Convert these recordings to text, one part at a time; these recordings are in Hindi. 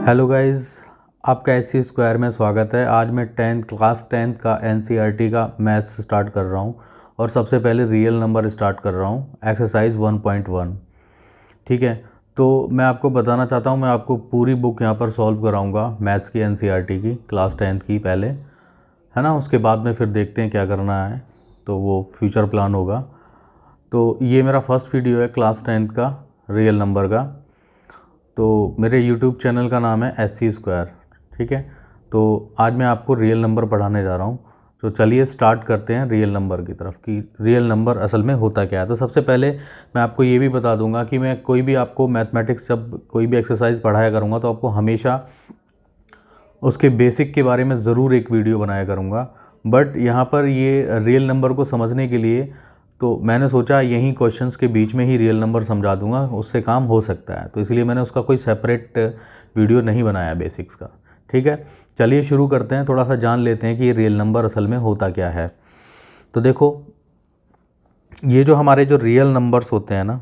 हेलो गाइस, आपका एससी स्क्वायर में स्वागत है। आज मैं क्लास 10 का एनसीईआरटी का मैथ्स स्टार्ट कर रहा हूँ और सबसे पहले रियल नंबर स्टार्ट कर रहा हूँ, एक्सरसाइज 1.1। ठीक है, तो मैं आपको बताना चाहता हूँ, मैं आपको पूरी बुक यहाँ पर सॉल्व कराऊँगा मैथ्स की, एनसीईआरटी की क्लास 10 की पहले, है ना। उसके बाद में फिर देखते हैं क्या करना है, तो वो फ्यूचर प्लान होगा। तो ये मेरा फर्स्ट वीडियो है क्लास 10 का रियल नंबर का। तो मेरे YouTube चैनल का नाम है एससी स्क्वायर। ठीक है, तो आज मैं आपको रियल नंबर पढ़ाने जा रहा हूँ। तो चलिए स्टार्ट करते हैं रियल नंबर की तरफ कि रियल नंबर असल में होता क्या है। तो सबसे पहले मैं आपको ये भी बता दूंगा कि मैं कोई भी आपको मैथमेटिक्स जब कोई भी एक्सरसाइज पढ़ाया करूँगा तो आपको हमेशा उसके बेसिक के बारे में ज़रूर एक वीडियो बनाया करूँगा। बट यहाँ पर ये रियल नंबर को समझने के लिए तो मैंने सोचा यहीं क्वेश्चंस के बीच में ही रियल नंबर समझा दूंगा, उससे काम हो सकता है। तो इसलिए मैंने उसका कोई सेपरेट वीडियो नहीं बनाया बेसिक्स का। ठीक है, चलिए शुरू करते हैं, थोड़ा सा जान लेते हैं कि ये रियल नंबर असल में होता क्या है। तो देखो, ये जो हमारे जो रियल नंबर्स होते हैं ना,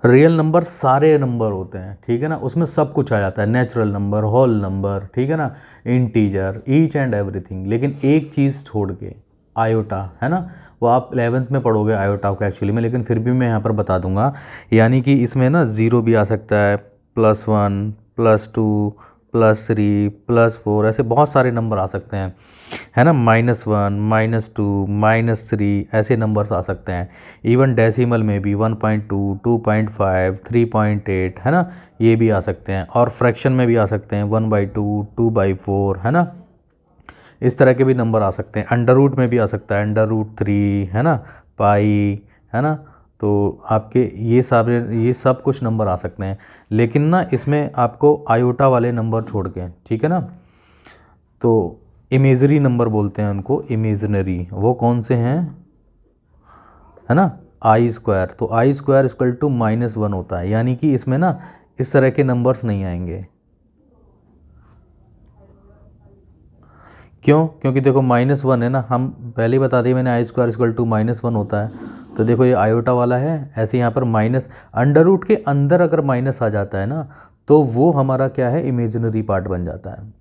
रियल नंबर सारे नंबर होते हैं, ठीक है ना। उसमें सब कुछ आ जाता है, नेचुरल नंबर, होल नंबर, ठीक है ना, इंटीजर, ईच एंड एवरीथिंग। लेकिन एक चीज़ छोड़ के, आयोटा, है ना, वो आप 11th में पढ़ोगे आयोटा को एक्चुअली में, लेकिन फिर भी मैं यहाँ पर बता दूंगा। यानी कि इसमें ना ज़ीरो भी आ सकता है, +1, +2, +3, +4, ऐसे बहुत सारे नंबर आ सकते हैं, है ना। -1, -2, -3 ऐसे नंबर्स आ सकते हैं। इवन डेसिमल में भी 1.2, 2.5, 3.8, है ना, ये भी आ सकते हैं। और फ्रैक्शन में भी आ सकते हैं 1/2, 2/4, है ना, इस तरह के भी नंबर आ सकते हैं। अंडर रूट में भी आ सकता है, √3, है ना, पाई, है ना। तो आपके ये सब कुछ नंबर आ सकते हैं, लेकिन ना इसमें आपको आयोटा वाले नंबर छोड़ के, ठीक है ना। तो इमेजरी नंबर बोलते हैं उनको, इमेजनरी, वो कौन से हैं, है ना, I²। तो I² = -1 होता है, यानी कि इसमें ना इस तरह के नंबर्स नहीं आएंगे। क्यों? क्योंकि देखो -1 है ना, हम पहले ही बता दिए मैंने, I² = -1 होता है। तो देखो ये आयोटा वाला है, ऐसे यहाँ पर माइनस, अंडर रूट के अंदर अगर माइनस आ जाता है ना, तो वो हमारा क्या है, इमेजिनरी पार्ट बन जाता है।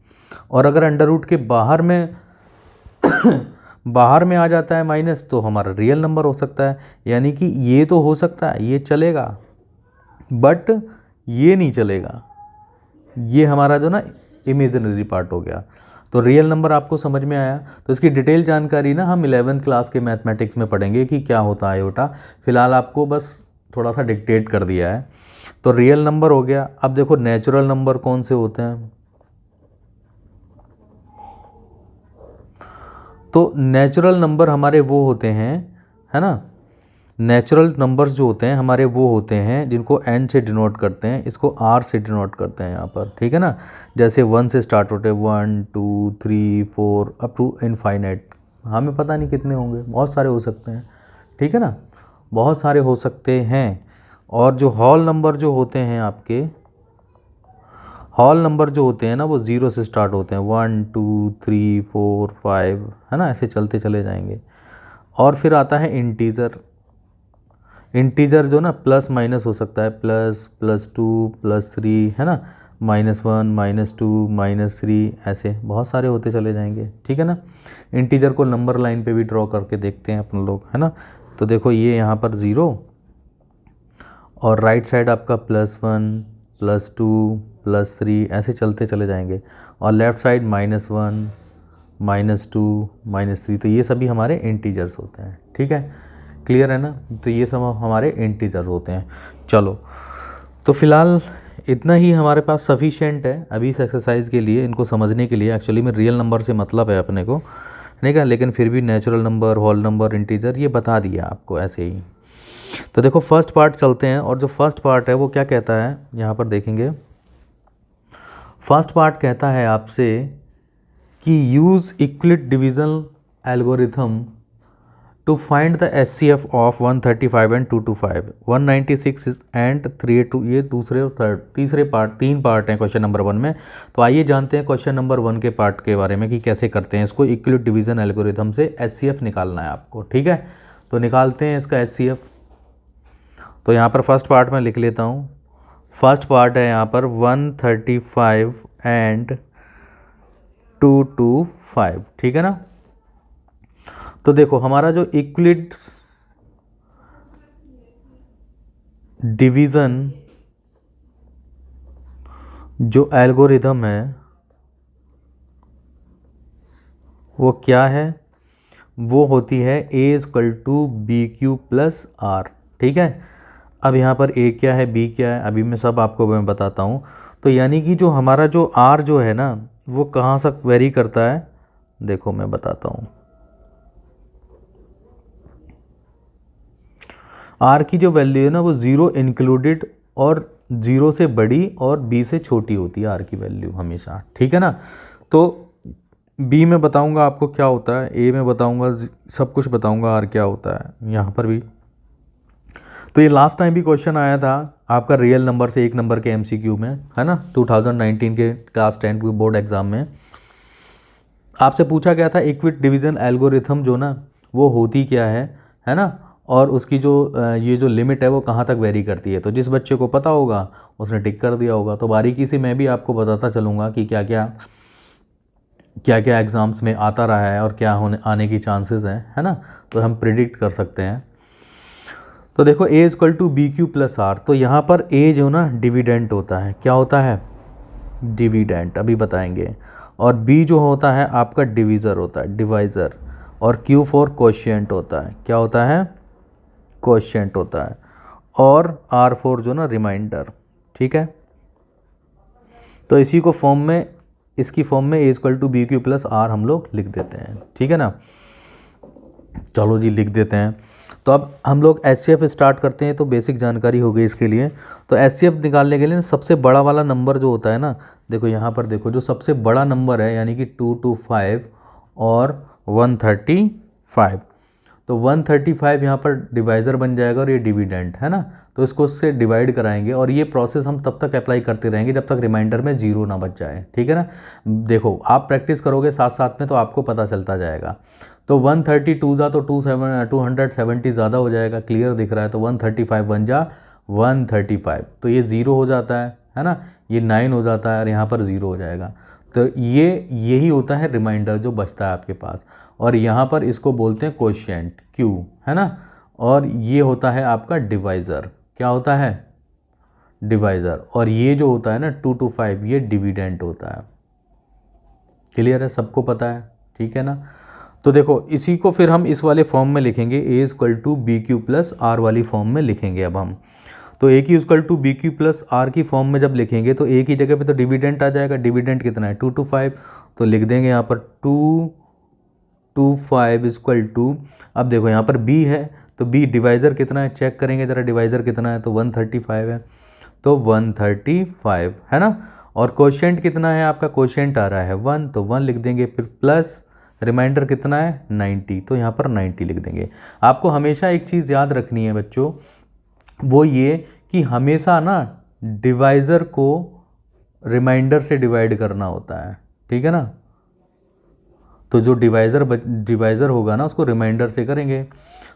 और अगर अंडर रूट के बाहर में बाहर में आ जाता है माइनस, तो हमारा रियल नंबर हो सकता है। यानी कि ये तो हो सकता है, ये चलेगा, बट ये नहीं चलेगा। ये हमारा जो ना इमेजिनरी पार्ट हो गया। तो रियल नंबर आपको समझ में आया। तो इसकी डिटेल जानकारी ना हम 11th क्लास के मैथमेटिक्स में पढ़ेंगे कि क्या होता है आयोटा। फिलहाल आपको बस थोड़ा सा डिक्टेट कर दिया है। तो रियल नंबर हो गया। अब देखो नेचुरल नंबर कौन से होते हैं। तो नेचुरल नंबर हमारे वो होते हैं, है ना, नेचुरल नंबर्स जो होते हैं हमारे वो होते हैं जिनको n से डिनोट करते हैं, इसको r से डिनोट करते हैं यहाँ पर, ठीक है ना। जैसे 1 से स्टार्ट होते हैं, 1, 2, 3, 4 अप टू इनफाइनाइट। हमें पता नहीं कितने होंगे, बहुत सारे हो सकते हैं, ठीक है ना, बहुत सारे हो सकते हैं। और जो होल नंबर जो होते हैं आपके, होल नंबर जो होते हैं ना, वो 0 से स्टार्ट होते हैं, 1, 2, 3, 4, 5, है ना, ऐसे चलते चले जाएंगे। और फिर आता है इंटीजर। इंटीजर जो ना प्लस माइनस हो सकता है, +2, +3, है ना, -1, -2, -3, ऐसे बहुत सारे होते चले जाएंगे, ठीक है ना। इंटीजर को नंबर लाइन पे भी ड्रॉ करके देखते हैं अपन लोग, है ना। तो देखो ये यहाँ पर 0 और राइट साइड आपका +1, +2, +3 ऐसे चलते चले जाएंगे। और लेफ़्ट साइड -1, -2, -3। तो ये सभी हमारे इंटीजर्स होते हैं, ठीक है, क्लियर है ना। तो ये सब हमारे इंटीजर होते हैं। चलो, तो फिलहाल इतना ही हमारे पास सफिशिएंट है अभी इस एक्सरसाइज के लिए, इनको समझने के लिए। एक्चुअली में रियल नंबर से मतलब है अपने को, ठीक है, लेकिन फिर भी natural number, whole number, integer ये बता दिया आपको ऐसे ही। तो देखो फर्स्ट पार्ट चलते हैं, और जो फर्स्ट पार्ट है वो क्या कहता है, यहाँ पर देखेंगे। फर्स्ट पार्ट कहता है आपसे कि use Euclid division algorithm to find the SCF of 135 and 225, 196 and 382। ये दूसरे और तीसरे पार्ट, 3 पार्ट हैं क्वेश्चन नंबर 1 में। तो आइए जानते हैं क्वेश्चन नंबर 1 के पार्ट के बारे में कि कैसे करते हैं इसको। यूक्लिड डिवीजन एल्गोरिथम से SCF निकालना है आपको, ठीक है। तो निकालते हैं इसका SCF। तो यहाँ पर फर्स्ट पार्ट में लिख लेता हूँ। फर्स्ट पार्ट है यहाँ पर 135 एंड 225, ठीक है ना। तो देखो हमारा जो यूक्लिड डिवीज़न जो एल्गोरिथम है वो क्या है, वो होती है a=bq+r, ठीक है। अब यहाँ पर a क्या है, b क्या है, अभी मैं सब आपको मैं बताता हूँ। तो यानी कि जो हमारा जो r जो है ना वो कहाँ से वेरी करता है, देखो मैं बताता हूँ। r की जो वैल्यू है ना वो 0 इंक्लूडेड और 0 से बड़ी और b से छोटी होती है r की वैल्यू हमेशा, ठीक है ना। तो b में बताऊंगा आपको क्या होता है, a में बताऊंगा, सब कुछ बताऊंगा r क्या होता है यहाँ पर भी। तो ये लास्ट टाइम भी क्वेश्चन आया था आपका रियल नंबर से 1 नंबर के MCQ में, है ना, 2019 के क्लास 10 के बोर्ड एग्जाम में आपसे पूछा गया था इक्विड डिवीज़न एल्गोरिथम जो ना वो होती क्या है ना, और उसकी जो ये जो लिमिट है वो कहाँ तक वेरी करती है। तो जिस बच्चे को पता होगा उसने टिक कर दिया होगा। तो बारीकी से मैं भी आपको बताता चलूँगा कि क्या क्या एग्ज़ाम्स में आता रहा है और क्या होने आने की चांसेस हैं, है ना, तो हम प्रिडिक्ट कर सकते हैं। तो देखो a=bq+r, तो यहाँ पर a जो ना डिविडेंट होता है, क्या होता है, डिविडेंट, अभी बताएंगे। और b जो होता है आपका डिवीज़र होता है, डिवाइज़र। और q फॉर कोशिएंट होता है, क्या होता है, कोशिएंट होता है। और r फॉर जो ना रिमाइंडर, ठीक है। तो इसी को फॉर्म में, इसकी फॉर्म में a=bq+r हम लोग लिख देते हैं, ठीक है ना। चलो जी लिख देते हैं। तो अब हम लोग HCF स्टार्ट करते हैं। तो बेसिक जानकारी हो गई इसके लिए। तो HCF निकालने के लिए ना सबसे बड़ा वाला नंबर जो होता है ना, देखो यहाँ पर देखो जो सबसे बड़ा नंबर है यानी कि 225 और 135, तो 135 यहाँ पर डिवाइज़र बन जाएगा और ये डिविडेंट है ना, तो इसको उससे डिवाइड कराएंगे। और ये प्रोसेस हम तब तक अप्लाई करते रहेंगे जब तक रिमाइंडर में 0 ना बच जाए, ठीक है ना। देखो आप प्रैक्टिस करोगे साथ साथ में तो आपको पता चलता जाएगा। तो 132 जा तो 270 ज़्यादा हो जाएगा, क्लियर दिख रहा है। तो 135 बन जा 135, तो ये 0 हो जाता है ना, ये 9 हो जाता है और यहाँ पर 0 हो जाएगा। तो यही होता है रिमाइंडर जो बचता है आपके पास। और यहाँ पर इसको बोलते हैं कोशिएंट Q, है ना। और ये होता है आपका डिवाइज़र, क्या होता है, डिवाइज़र। और ये जो होता है ना 225 ये डिविडेंट होता है, क्लियर है, सबको पता है, ठीक है ना। तो देखो इसी को फिर हम इस वाले फॉर्म में लिखेंगे, a=bq+r वाली फॉर्म में लिखेंगे अब हम। तो a=bq+r की फॉर्म में जब लिखेंगे तो a की जगह पे तो डिविडेंट आ जाएगा। डिविडेंट कितना है 225, तो लिख देंगे यहाँ पर 225 अब देखो यहाँ पर b है तो b डिवाइज़र कितना है चेक करेंगे ज़रा, डिवाइज़र कितना है तो 135 है, तो 135 है ना। और कोशिएंट कितना है आपका, कोशिएंट आ रहा है 1, तो 1 लिख देंगे। फिर प्लस रिमाइंडर कितना है 90, तो यहाँ पर 90 लिख देंगे। आपको हमेशा एक चीज़ याद रखनी है बच्चों, वो ये कि हमेशा ना डिवाइज़र को रिमाइंडर से डिवाइड करना होता है, ठीक है ना। तो जो डिवाइज़र होगा ना उसको रिमाइंडर से करेंगे।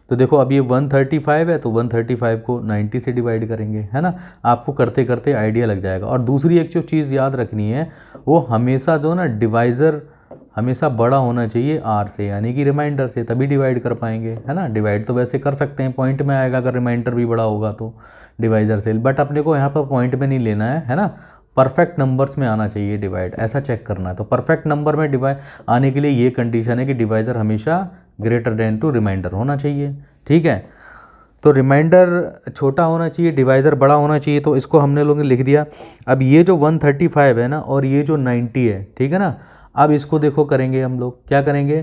तो देखो अब ये 135 है तो 135 को 90 से डिवाइड करेंगे, है ना। आपको करते करते आइडिया लग जाएगा। और दूसरी एक जो चीज़ याद रखनी है वो हमेशा जो ना डिवाइज़र हमेशा बड़ा होना चाहिए r से, यानी कि रिमाइंडर से, तभी डिवाइड कर पाएंगे, है ना। डिवाइड तो वैसे कर सकते हैं, पॉइंट में आएगा अगर रिमाइंडर भी बड़ा होगा तो डिवाइज़र से, बट अपने को यहाँ पर पॉइंट में नहीं लेना है ना। परफेक्ट नंबर्स में आना चाहिए डिवाइड, ऐसा चेक करना है। तो परफेक्ट नंबर में डिवाइड आने के लिए ये कंडीशन है कि डिवाइज़र हमेशा ग्रेटर देन टू रिमाइंडर होना चाहिए, ठीक है। तो रिमाइंडर छोटा होना चाहिए, डिवाइज़र बड़ा होना चाहिए, तो इसको हमने लोगों ने लिख दिया। अब ये जो 135 है ना और ये जो 90 है, ठीक है ना। अब इसको देखो करेंगे हम लोग, क्या करेंगे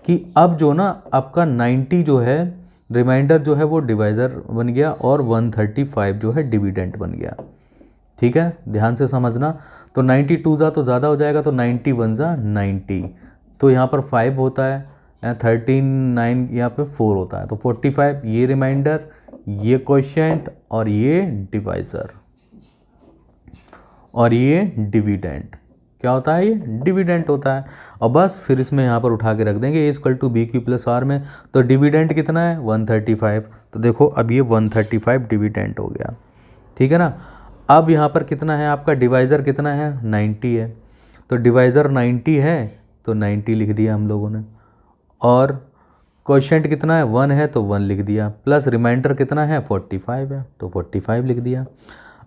कि अब जो ना आपका 90 जो है रिमाइंडर जो है वो डिवाइज़र बन गया और 135 जो है डिविडेंट बन गया, ठीक है, ध्यान से समझना। तो 92 जा तो ज़्यादा हो जाएगा, तो 91 जा 90, तो यहाँ पर 5 होता है, 39 यहाँ पे 4 होता है, तो 45 ये रिमाइंडर, ये कोशिएंट और ये डिवाइज़र और ये डिविडेंट, क्या होता है, ये डिविडेंट होता है। और बस फिर इसमें यहाँ पर उठा के रख देंगे A=BQ+R में। तो डिविडेंट कितना है 135, तो देखो अब ये 135 डिविडेंट हो गया, ठीक है ना। अब यहाँ पर कितना है आपका डिवाइज़र, कितना है 90 है, तो डिवाइज़र 90 है तो 90 लिख दिया हम लोगों ने। और क्वोशिएंट कितना है 1 है तो 1 लिख दिया, प्लस रिमाइंडर कितना है 45 है तो 45 लिख दिया।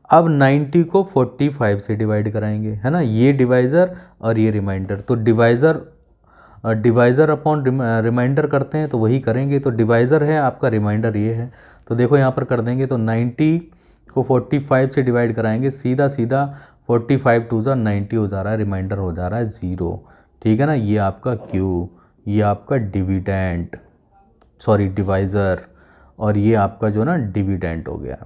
अब 90 को 45 से डिवाइड कराएंगे, है ना, ये डिवाइज़र और ये रिमाइंडर। तो डिवाइज़र अपॉन रिमाइंडर करते हैं तो वही करेंगे। तो डिवाइज़र है आपका, रिमाइंडर ये है। तो देखो यहाँ पर कर देंगे, तो 90 को 45 से डिवाइड कराएंगे, सीधा सीधा 45 2 90 हो जा रहा है, रिमाइंडर हो जा रहा है 0, ठीक है ना। ये आपका Q, ये आपका डिविडेंट, सॉरी डिवाइज़र, और ये आपका जो ना डिविडेंट हो गया,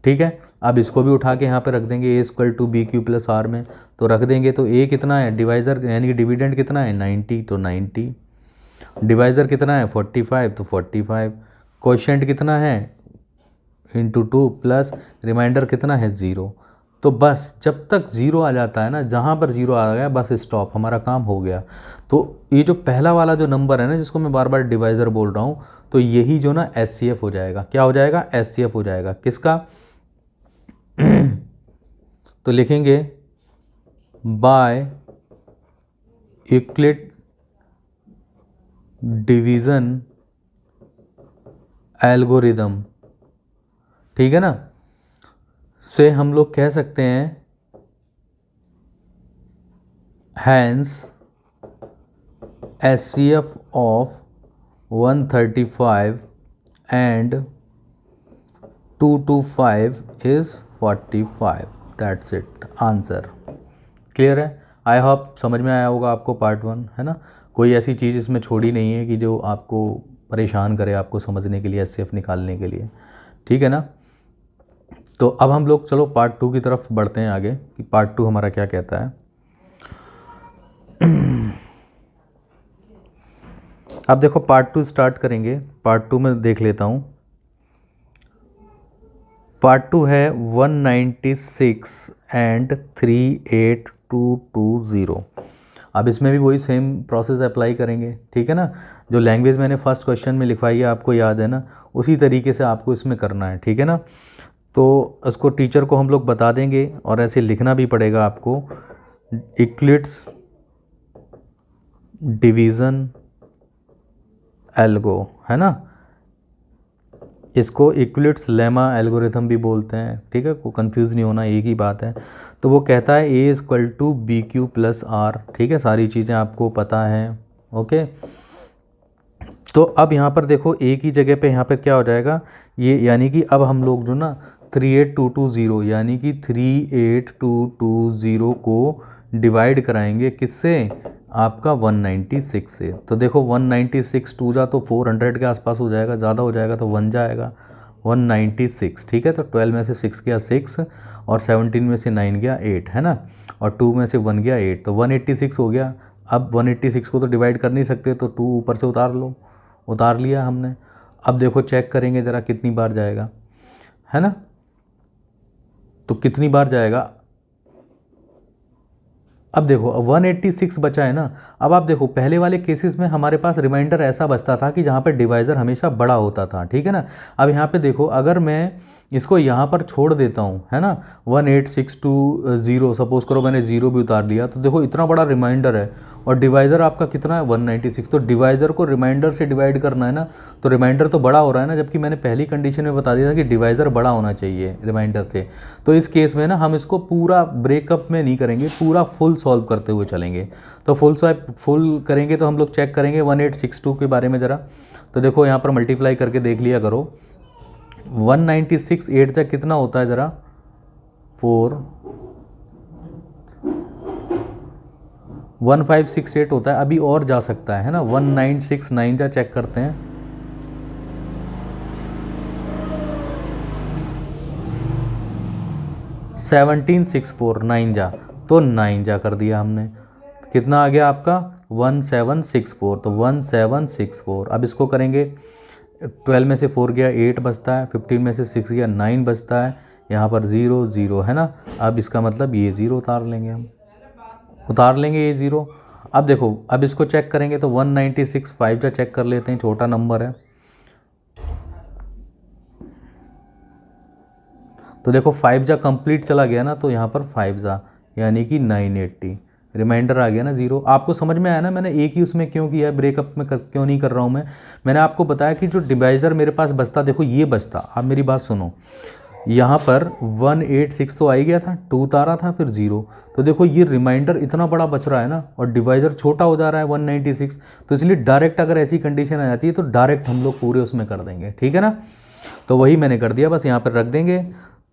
ठीक है। अब इसको भी उठा के यहाँ पे रख देंगे A=BQ+R में, तो रख देंगे। तो A कितना है डिवाइज़र यानी कि डिविडेंट कितना है 90, तो 90, डिवाइज़र कितना है 45 तो 45, क्वोशिएंट कितना है इंटू 2 प्लस रिमाइंडर कितना है 0। तो बस जब तक 0 आ जाता है ना, जहाँ पर 0 आ गया बस स्टॉप, हमारा काम हो गया। तो ये जो पहला वाला जो नंबर है ना, जिसको मैं बार बार डिवाइज़र बोल रहा हूँ, तो यही जो ना HCF हो जाएगा। क्या हो जाएगा, HCF हो जाएगा। किसका तो लिखेंगे बाय यूक्लिड डिवीज़न एल्गोरिदम, ठीक है ना, से हम लोग कह सकते हैं hence HCF of 135 and 225 is 45। That's it, answer clear है। आई होप समझ में आया होगा आपको पार्ट 1, है ना। कोई ऐसी चीज़ इसमें छोड़ी नहीं है कि जो आपको परेशान करे आपको समझने के लिए, HCF निकालने के लिए, ठीक है ना। तो अब हम लोग चलो पार्ट 2 की तरफ बढ़ते हैं आगे, कि पार्ट 2 हमारा क्या कहता है। अब देखो पार्ट 2 स्टार्ट करेंगे। पार्ट 2 में देख लेता हूँ। पार्ट 2 है 196 एंड 38220। अब इसमें भी वही सेम प्रोसेस अप्लाई करेंगे, ठीक है ना। जो लैंग्वेज मैंने फर्स्ट क्वेश्चन में लिखवाई है, आपको याद है ना, उसी तरीके से आपको इसमें करना है, ठीक है ना। तो उसको टीचर को हम लोग बता देंगे और ऐसे लिखना भी पड़ेगा आपको, यूक्लिड्स डिवीज़न एल्गो, है ना। इसको यूक्लिड्स लेमा एल्गोरिथम भी बोलते हैं, ठीक है, को कंफ्यूज नहीं होना, एक ही बात है। तो वो कहता है A=BQ+R, ठीक है, सारी चीज़ें आपको पता हैं, ओके। तो अब यहाँ पर देखो A की जगह पे यहाँ पे क्या हो जाएगा, ये यानी कि अब हम लोग जो ना 38220 यानी कि 38220 को डिवाइड कराएंगे किससे, आपका 196 से। तो देखो 196 2 जा तो 400 के आसपास हो जाएगा, ज़्यादा हो जाएगा तो 1 जाएगा, 196, ठीक है। तो 12 में से 6 गया 6 और 17 में से 9 गया 8, है ना, और 2 में से 1 गया 8, तो 186 हो गया। अब 186 को तो डिवाइड कर नहीं सकते, तो 2 ऊपर से उतार लो, उतार लिया हमने। अब देखो चेक करेंगे ज़रा कितनी बार जाएगा, है ना, तो कितनी बार जाएगा। अब देखो 186 बचा है ना। अब आप देखो पहले वाले केसेस में हमारे पास रिमाइंडर ऐसा बचता था कि जहाँ पे डिवाइज़र हमेशा बड़ा होता था, ठीक है ना। अब यहाँ पे देखो अगर मैं इसको यहाँ पर छोड़ देता हूँ, है ना, 18620 सपोज करो मैंने 0 भी उतार लिया, तो देखो इतना बड़ा रिमाइंडर है और डिवाइज़र आपका कितना है 196। तो डिवाइज़र को रिमाइंडर से डिवाइड करना है ना, तो रिमाइंडर तो बड़ा हो रहा है ना, जबकि मैंने पहली कंडीशन में बता दिया था कि डिवाइज़र बड़ा होना चाहिए रिमाइंडर से। तो इस केस में ना हम इसको पूरा ब्रेकअप में नहीं करेंगे, पूरा फुल सॉल्व करते हुए चलेंगे। तो फुल करेंगे तो हम लोग चेक करेंगे 1862 के बारे में ज़रा। तो देखो यहाँ पर मल्टीप्लाई करके देख लिया करो, 196 8 तक कितना होता है ज़रा, 4 1568 होता है। अभी और जा सकता है ना, 1969 जा चेक करते हैं, 1764 9 जा, तो 9 जा कर दिया हमने। कितना आ गया आपका 1764, तो 1764। अब इसको करेंगे, 12 में से 4 गया 8 बचता है, 15 में से 6 गया 9 बचता है, यहाँ पर 0 0 है ना। अब इसका मतलब ये 0 उतार लेंगे, हम उतार लेंगे ये 0। अब देखो, अब इसको चेक करेंगे तो 196 5 जा चेक कर लेते हैं, छोटा नंबर है। तो देखो 5 जा कंप्लीट चला गया ना, तो यहाँ पर 5 जा यानी कि 980, रिमाइंडर आ गया ना 0। आपको समझ में आया ना मैंने एक ही उसमें क्यों किया है, ब्रेकअप में क्यों नहीं कर रहा हूँ मैंने आपको बताया कि जो डिवाइज़र मेरे पास बचता, देखो ये बचता, आप मेरी बात सुनो, यहाँ पर 186 तो आ ही गया था, 2 उतारा था, फिर 0। तो देखो ये रिमाइंडर इतना बड़ा बच रहा है ना, और डिवाइज़र छोटा हो जा रहा है 196। तो इसलिए डायरेक्ट अगर ऐसी कंडीशन आ जाती है तो डायरेक्ट हम लोग पूरे उसमें कर देंगे, ठीक है ना। तो वही मैंने कर दिया, बस यहाँ पर रख देंगे।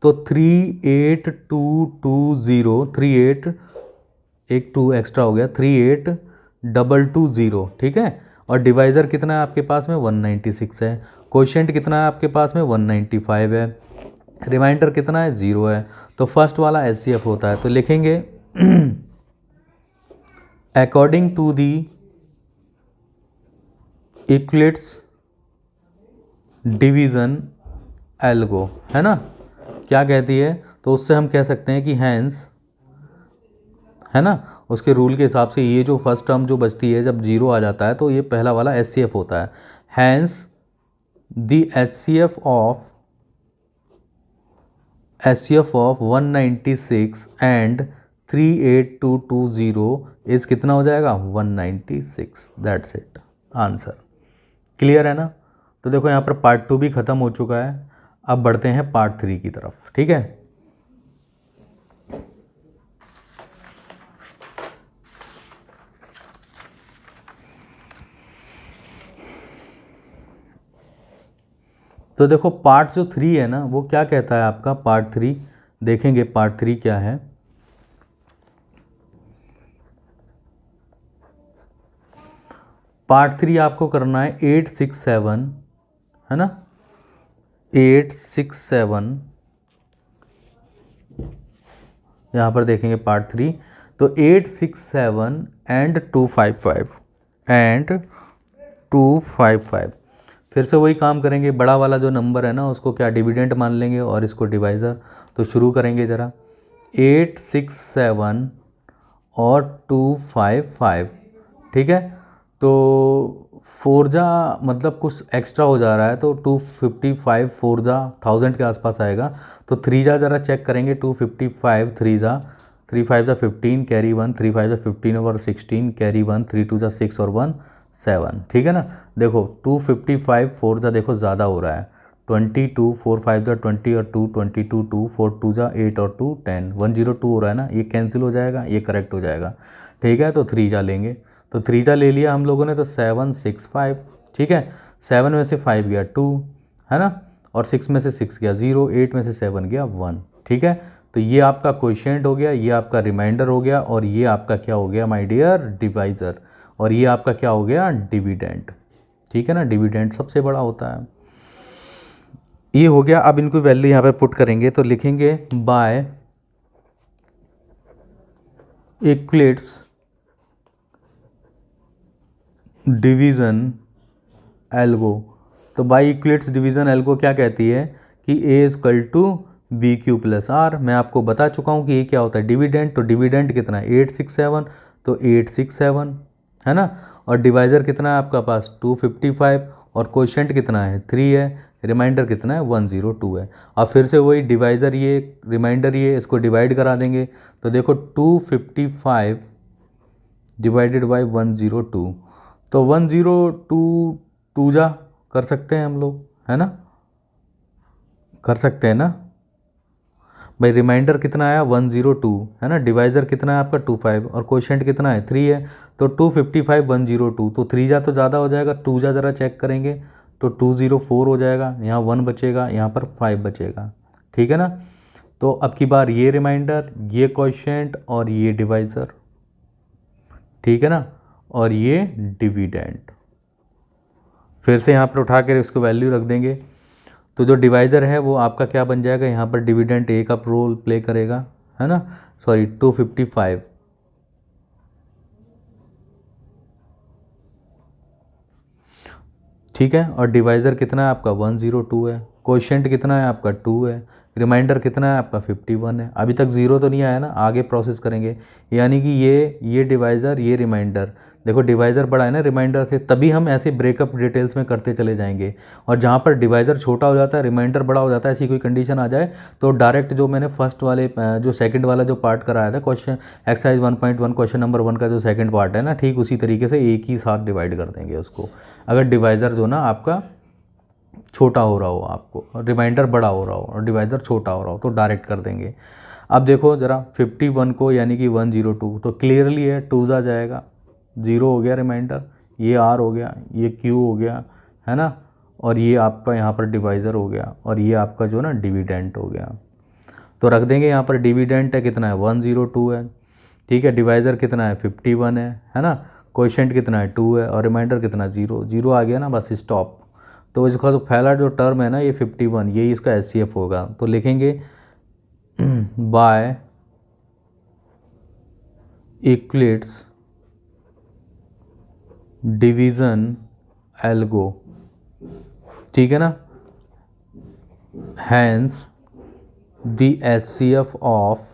तो 38220, 38 एक 2 एक्स्ट्रा हो गया, 38220, ठीक है। और डिवाइज़र कितना है आपके पास में, 196 है। कोशेंट कितना है आपके पास में, 195 है। रिमाइंडर कितना है, 0 है। तो फर्स्ट वाला HCF होता है। तो लिखेंगे according to the Euclid's division algo, है ना, क्या कहती है, तो उससे हम कह सकते हैं कि हैंस, है ना, उसके रूल के हिसाब से ये जो फर्स्ट टर्म जो बचती है जब 0 आ जाता है तो ये पहला वाला HCF होता है। Hence the HCF of 196 and 38220 is कितना हो जाएगा, 196। दैट्स इट, आंसर क्लियर है ना। तो देखो यहाँ पर पार्ट 2 भी ख़त्म हो चुका है। अब बढ़ते हैं पार्ट 3 की तरफ, ठीक है। तो देखो पार्ट जो 3 है ना, वो क्या कहता है आपका, पार्ट 3 देखेंगे, पार्ट 3 क्या है। पार्ट 3 आपको करना है 867, है ना, 867, यहाँ पर देखेंगे पार्ट 3। तो 867 एंड 255 एंड 255, फिर से वही काम करेंगे, बड़ा वाला जो नंबर है ना उसको क्या डिविडेंट मान लेंगे और इसको डिवाइज़र। तो शुरू करेंगे ज़रा, 867 और 255, ठीक है। तो 4 जा मतलब कुछ एक्स्ट्रा हो जा रहा है, तो 255 4 जा 1000 के आसपास आएगा। तो 3 जा ज़रा चेक करेंगे, 255 3 जा, 3 5 जा 15 कैरी 1, 3 5 जा 15 और 16 कैरी 1, 3 2 जा 6 और 1 7, ठीक है ना। देखो 255 4 जा देखो ज़्यादा हो रहा है, 22 4 5 जा 20 और 2 22 2 4 2 जा 8 और 2 10, 102 हो रहा है ना, ये कैंसिल हो जाएगा, ये करेक्ट हो जाएगा, ठीक है। तो 3 जा लेंगे, तो 3 जा ले लिया हम लोगों ने, तो 765, ठीक है। 7 में से 5 गया 2, है ना, और 6 में से 6 गया 0, 8 में से 7 गया 1, ठीक है। तो ये आपका कोएफिशिएंट हो गया, ये आपका रिमाइंडर हो गया, और ये आपका क्या हो गया माय डियर, डिवाइज़र, और ये आपका क्या हो गया, डिविडेंड, ठीक है ना। डिविडेंड सबसे बड़ा होता है, ये हो गया। अब इनको वैल्यू यहाँ पर पुट करेंगे, तो लिखेंगे बाय इक्विलेट्स डिवीज़न एल्गो। तो बाय इक्विलेट्स डिवीज़न एल्गो क्या कहती है कि A equal to B Q plus r. मैं आपको बता चुका हूँ कि ये क्या होता है, डिविडेंड। तो डिविडेंड कितना है 867, तो 867, है ना, और डिवाइज़र कितना है आपका पास 255, और कोएफिशिएंट कितना है 3 है, रिमाइंडर कितना है 102 है। अब फिर से वही डिवाइज़र ये, रिमाइंडर ये, इसको डिवाइड करा देंगे। तो देखो 255 डिवाइडेड बाई 102, तो 102 2 जा कर सकते हैं हम लोग, है ना, कर सकते हैं ना भाई। रिमाइंडर कितना आया 102, है ना, डिवाइज़र कितना है आपका 25, और कोएफिशिएंट कितना है 3 है। तो 255 102, तो 3 जा तो ज़्यादा हो जाएगा, 2 जा ज़रा चेक करेंगे, तो 204 हो जाएगा, यहाँ 1 बचेगा, यहाँ पर 5 बचेगा, ठीक है ना। तो अब की बार ये रिमाइंडर, ये कोएफिशिएंट और ये डिवाइज़र, ठीक है ना, और ये डिविडेंड। फिर से यहाँ पर उठा कर इसको वैल्यू रख देंगे, तो जो डिवाइज़र है वो आपका क्या बन जाएगा, यहाँ पर डिविडेंड ए का रोल प्ले करेगा, है ना, सॉरी 255, ठीक है। और डिवाइज़र कितना है आपका 102 है, कोएफिशिएंट कितना है आपका 2 है, रिमाइंडर कितना है आपका 51 है। अभी तक ज़ीरो तो नहीं आया ना, आगे प्रोसेस करेंगे, यानी कि ये डिवाइज़र, ये रिमाइंडर, देखो डिवाइज़र बड़ा है ना रिमाइंडर से, तभी हम ऐसे ब्रेकअप डिटेल्स में करते चले जाएंगे। और जहाँ पर डिवाइज़र छोटा हो जाता है, रिमाइंडर बड़ा हो जाता है, ऐसी कोई कंडीशन आ जाए तो डायरेक्ट जो मैंने फर्स्ट वाले जो सेकंड वाला जो पार्ट कराया था क्वेश्चन एक्सरसाइज 1.1 क्वेश्चन नंबर 1 का जो सेकंड पार्ट है ना, ठीक उसी तरीके से एक ही साथ डिवाइड कर देंगे उसको। अगर डिवाइज़र जो ना आपका छोटा हो रहा हो, आपको रिमाइंडर बड़ा हो रहा हो और डिवाइज़र छोटा हो रहा हो, तो डायरेक्ट कर देंगे। अब देखो ज़रा 51 को यानी कि 102 तो क्लियरली है 2 आ जाएगा, 0 हो गया रिमाइंडर, ये R हो गया, ये Q हो गया, है ना, और ये आपका यहाँ पर डिवाइज़र हो गया, और ये आपका जो ना डिविडेंट हो गया। तो रख देंगे यहाँ पर डिविडेंट है कितना है 102 है, ठीक है, डिवाइज़र कितना है 51 है ना, कोएफिशिएंट कितना है 2 है, और रिमाइंडर कितना 0 आ गया ना, बस स्टॉप। तो इसका जो पहला जो टर्म है ना ये 51, यही इसका HCF होगा। तो लिखेंगे बाय इक्लिप्स डिवीज़न एल्गो, ठीक है ना, hence the HCF of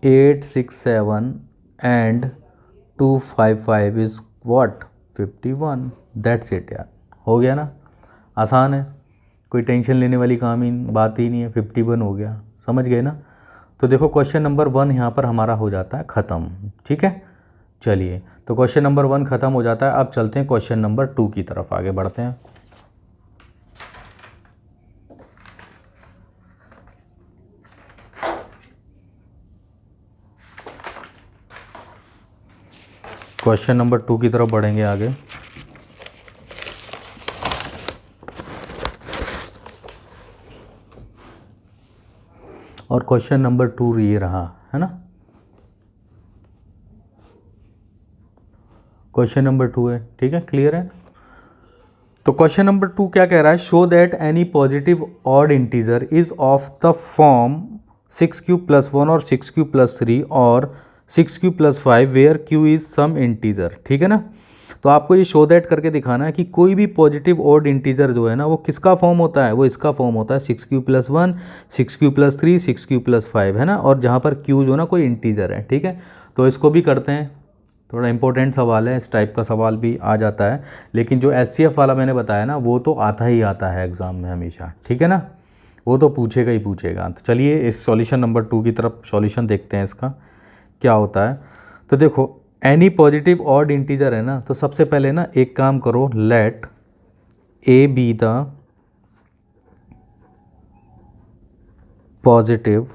867 and 255 is what 51। That's it यार, हो गया ना, आसान है, कोई टेंशन लेने वाली काम ही बात ही नहीं है, 51 हो गया, समझ गए ना। तो देखो क्वेश्चन नंबर 1 यहाँ पर हमारा हो जाता है ख़त्म, ठीक है। चलिए तो क्वेश्चन नंबर 1 ख़त्म हो जाता है। अब चलते हैं क्वेश्चन नंबर 2 की तरफ आगे बढ़ते हैं। क्वेश्चन नंबर 2 की तरफ बढ़ेंगे आगे। और क्वेश्चन नंबर 2 ये रहा है ना, क्वेश्चन नंबर 2 है, ठीक है, क्लियर है। तो क्वेश्चन नंबर 2 क्या कह रहा है, show that any positive odd integer is of the form 6q + 1 और 6q + 3 और 6q + 5 where q is some integer, ठीक है ना। तो आपको ये शो दैट करके दिखाना है कि कोई भी पॉजिटिव ऑड इंटीजर जो है ना वो किसका फॉर्म होता है, वो इसका फॉर्म होता है 6q + 1 6q + 3 6q + 5, है ना, और जहाँ पर q जो ना कोई इंटीजर है, ठीक है। तो इसको भी करते हैं, थोड़ा इंपॉर्टेंट सवाल है, इस टाइप का सवाल भी आ जाता है, लेकिन जो HCF वाला मैंने बताया ना वो तो आता ही आता है एग्ज़ाम में हमेशा, ठीक है ना, वो तो पूछेगा ही पूछेगा। तो चलिए इस सॉल्यूशन नंबर 2 की तरफ सॉल्यूशन देखते हैं इसका क्या होता है। तो देखो एनी पॉजिटिव ऑड इंटीजर है ना, तो सबसे पहले ना एक काम करो, let a be the positive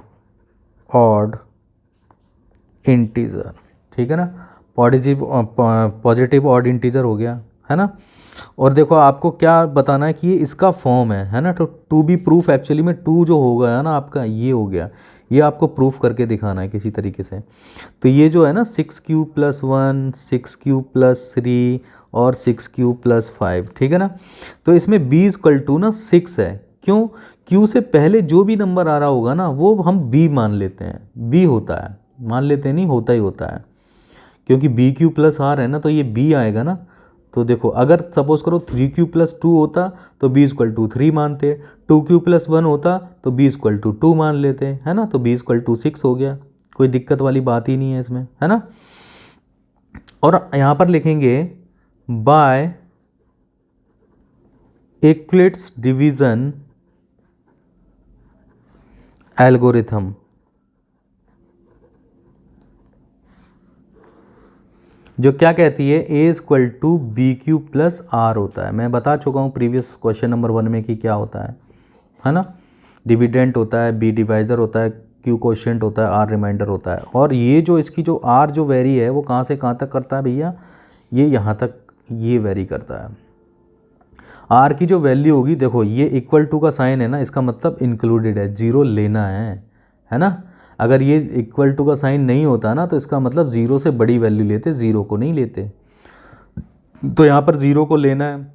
odd integer, ठीक है ना, पॉजिटिव ऑड इंटीजर हो गया, है ना। और देखो आपको क्या बताना है कि ये इसका फॉर्म है ना, तो टू बी प्रूफ एक्चुअली में 2 जो हो गया ना आपका ये हो गया, ये आपको प्रूफ करके दिखाना है किसी तरीके से। तो ये जो है ना 6q + 1 6q + 3 और 6q + 5, ठीक है ना। तो इसमें b = ना 6 है, क्यों, q से पहले जो भी नंबर आ रहा होगा ना वो हम b मान लेते हैं, b होता है, मान लेते नहीं, होता ही होता है, क्योंकि BQ + R है ना, तो ये B आएगा ना। तो देखो अगर सपोज करो 3q + 2 होता तो b = 3 मानते, 2q + 1 होता तो b = 2 मान लेते, है ना, तो b = 6 हो गया, कोई दिक्कत वाली बात ही नहीं है इसमें, है ना। और यहाँ पर लिखेंगे बाय इक्लिप्स डिवीज़न एल्गोरिथम, जो क्या कहती है A = BQ + R होता है। मैं बता चुका हूँ प्रीवियस क्वेश्चन नंबर 1 में कि क्या होता है ना, डिविडेंट होता है, B डिवाइज़र होता है, Q कोएफिशिएंट होता है, R रिमाइंडर होता है। और ये जो इसकी जो R जो वेरी है वो कहाँ से कहाँ तक करता है भैया, ये यहाँ तक ये वेरी करता है। R की जो वैल्यू होगी, देखो ये = का साइन है ना, इसका मतलब इंक्लूडेड है, 0 लेना है ना। अगर ये = का साइन नहीं होता ना तो इसका मतलब 0 से बड़ी वैल्यू लेते, 0 को नहीं लेते, तो यहाँ पर 0 को लेना है।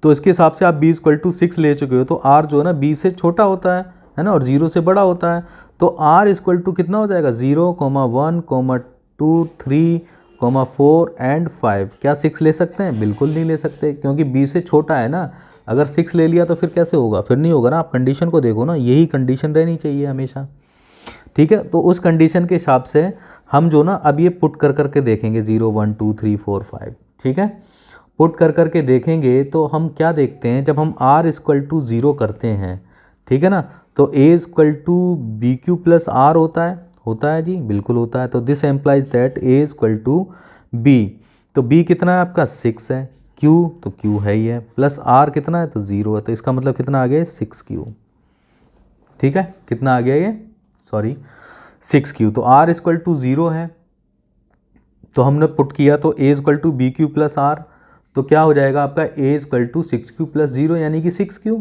तो इसके हिसाब से आप b = 6 ले चुके हो, तो r जो है ना b से छोटा होता है ना, और 0 से बड़ा होता है, तो r = कितना हो जाएगा 0, 1, 2, 3, 4 एंड 5। क्या 6 ले सकते हैं, बिल्कुल नहीं ले सकते, क्योंकि b से छोटा है ना, अगर 6 ले लिया तो फिर कैसे होगा, फिर नहीं होगा ना। आप कंडीशन को देखो ना, यही कंडीशन रहनी चाहिए हमेशा, ठीक है। तो उस कंडीशन के हिसाब से हम जो ना अब ये पुट कर करके देखेंगे 0 1 2 3 4 5, ठीक है। पुट कर करके देखेंगे तो हम क्या देखते हैं, जब हम r इक्वल टू 0 करते हैं, ठीक है ना, तो a equal to B Q plus r होता है जी, बिल्कुल होता है। तो this implies that a equal to b, तो b कितना है आपका 6 है, q तो q है ही है, प्लस r कितना है तो 0 है, तो इसका मतलब कितना आ गया 6q, ठीक है। कितना आ गया ये, सॉरी 6q। तो r इक्वल टू 0 है, तो हमने पुट किया तो a equal to B Q plus r, तो क्या हो जाएगा आपका a equal to 6q plus 0 यानी कि 6q।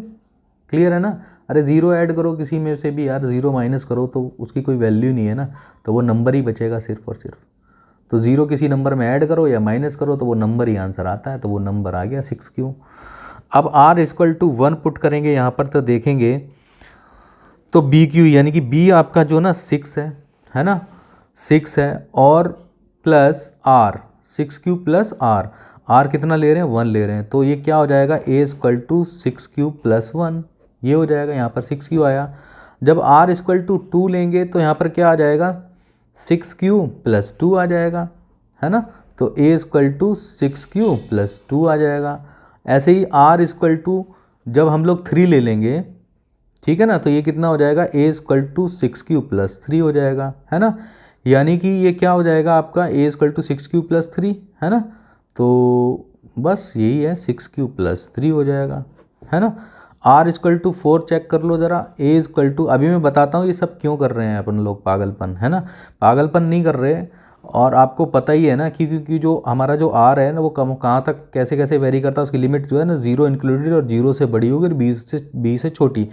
क्लियर है ना। अरे 0 ऐड करो किसी में से भी यार, 0 माइनस करो तो उसकी कोई वैल्यू नहीं है ना, तो वो नंबर ही बचेगा सिर्फ और सिर्फ। तो 0 किसी नंबर में ऐड करो या माइनस करो तो वो नंबर ही आंसर आता है, तो वो नंबर आ गया 6q। अब r इक्वल टू 1 पुट करेंगे यहाँ पर, तो देखेंगे तो बी क्यू यानी कि b आपका जो ना 6 है ना, 6 है, और plus r 6q plus r कितना ले रहे हैं 1 ले रहे हैं, तो ये क्या हो जाएगा a equal to 6q plus 1, ये हो जाएगा। यहाँ पर 6q आया। जब r इक्वल टू 2 लेंगे तो यहाँ पर क्या आ जाएगा 6q प्लस 2 आ जाएगा, है ना। तो a equal to 6q plus 2 आ जाएगा। ऐसे ही r इक्वल टू जब हम लोग 3 ले लेंगे, ठीक है ना, तो ये कितना हो जाएगा a equal to 6q plus 3 हो जाएगा, है ना। यानी कि ये क्या हो जाएगा आपका a equal to 6q plus 3, है ना। तो बस यही है 6q प्लस 3 हो जाएगा, है ना। r इक्वल टू 4 चेक कर लो ज़रा, a इक्वल टू, अभी मैं बताता हूँ ये सब क्यों कर रहे हैं अपन लोग, पागलपन, है ना। पागलपन नहीं कर रहे, और आपको पता ही है ना क्योंकि जो हमारा जो r है ना वो कहाँ तक कैसे कैसे वेरी करता है, उसकी लिमिट जो है ना 0 इंक्लूडेड और 0 से बड़ी होगी और b से छोटी।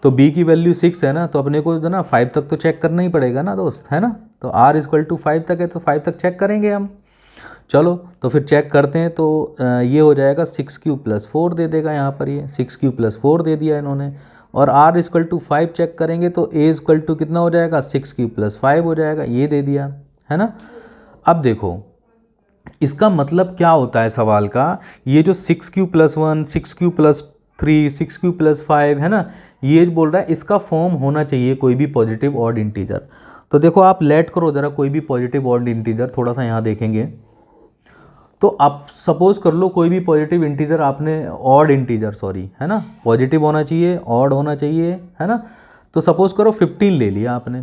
तो b की वैल्यू 6 है ना, तो अपने को जो ना 5 तक तो चेक करना ही पड़ेगा ना दोस्त, है ना। तो r इक्वल टू 5 तक है तो 5 तक चेक करेंगे हम। चलो तो फिर चेक करते हैं, तो ये हो जाएगा 6q प्लस 4 दे देगा यहाँ पर, ये 6q प्लस 4 दे दिया इन्होंने। और r इक्वल टू 5 चेक करेंगे तो a इक्वल टू कितना हो जाएगा 6q प्लस 5 हो जाएगा, ये दे दिया, है ना। अब देखो इसका मतलब क्या होता है सवाल का, ये जो 6q plus 1 6q plus 3 6q plus 5 है ना, ये बोल रहा है इसका फॉर्म होना चाहिए कोई भी पॉजिटिव ऑड इंटीजर। तो देखो आप लेट करो ज़रा, कोई भी पॉजिटिव ऑड इंटीजर, थोड़ा सा यहाँ देखेंगे तो आप सपोज कर लो कोई भी पॉजिटिव इंटीजर आपने, ऑड इंटीजर सॉरी, है ना, पॉजिटिव होना चाहिए ऑड होना चाहिए, है ना। तो सपोज करो 15 ले लिया आपने,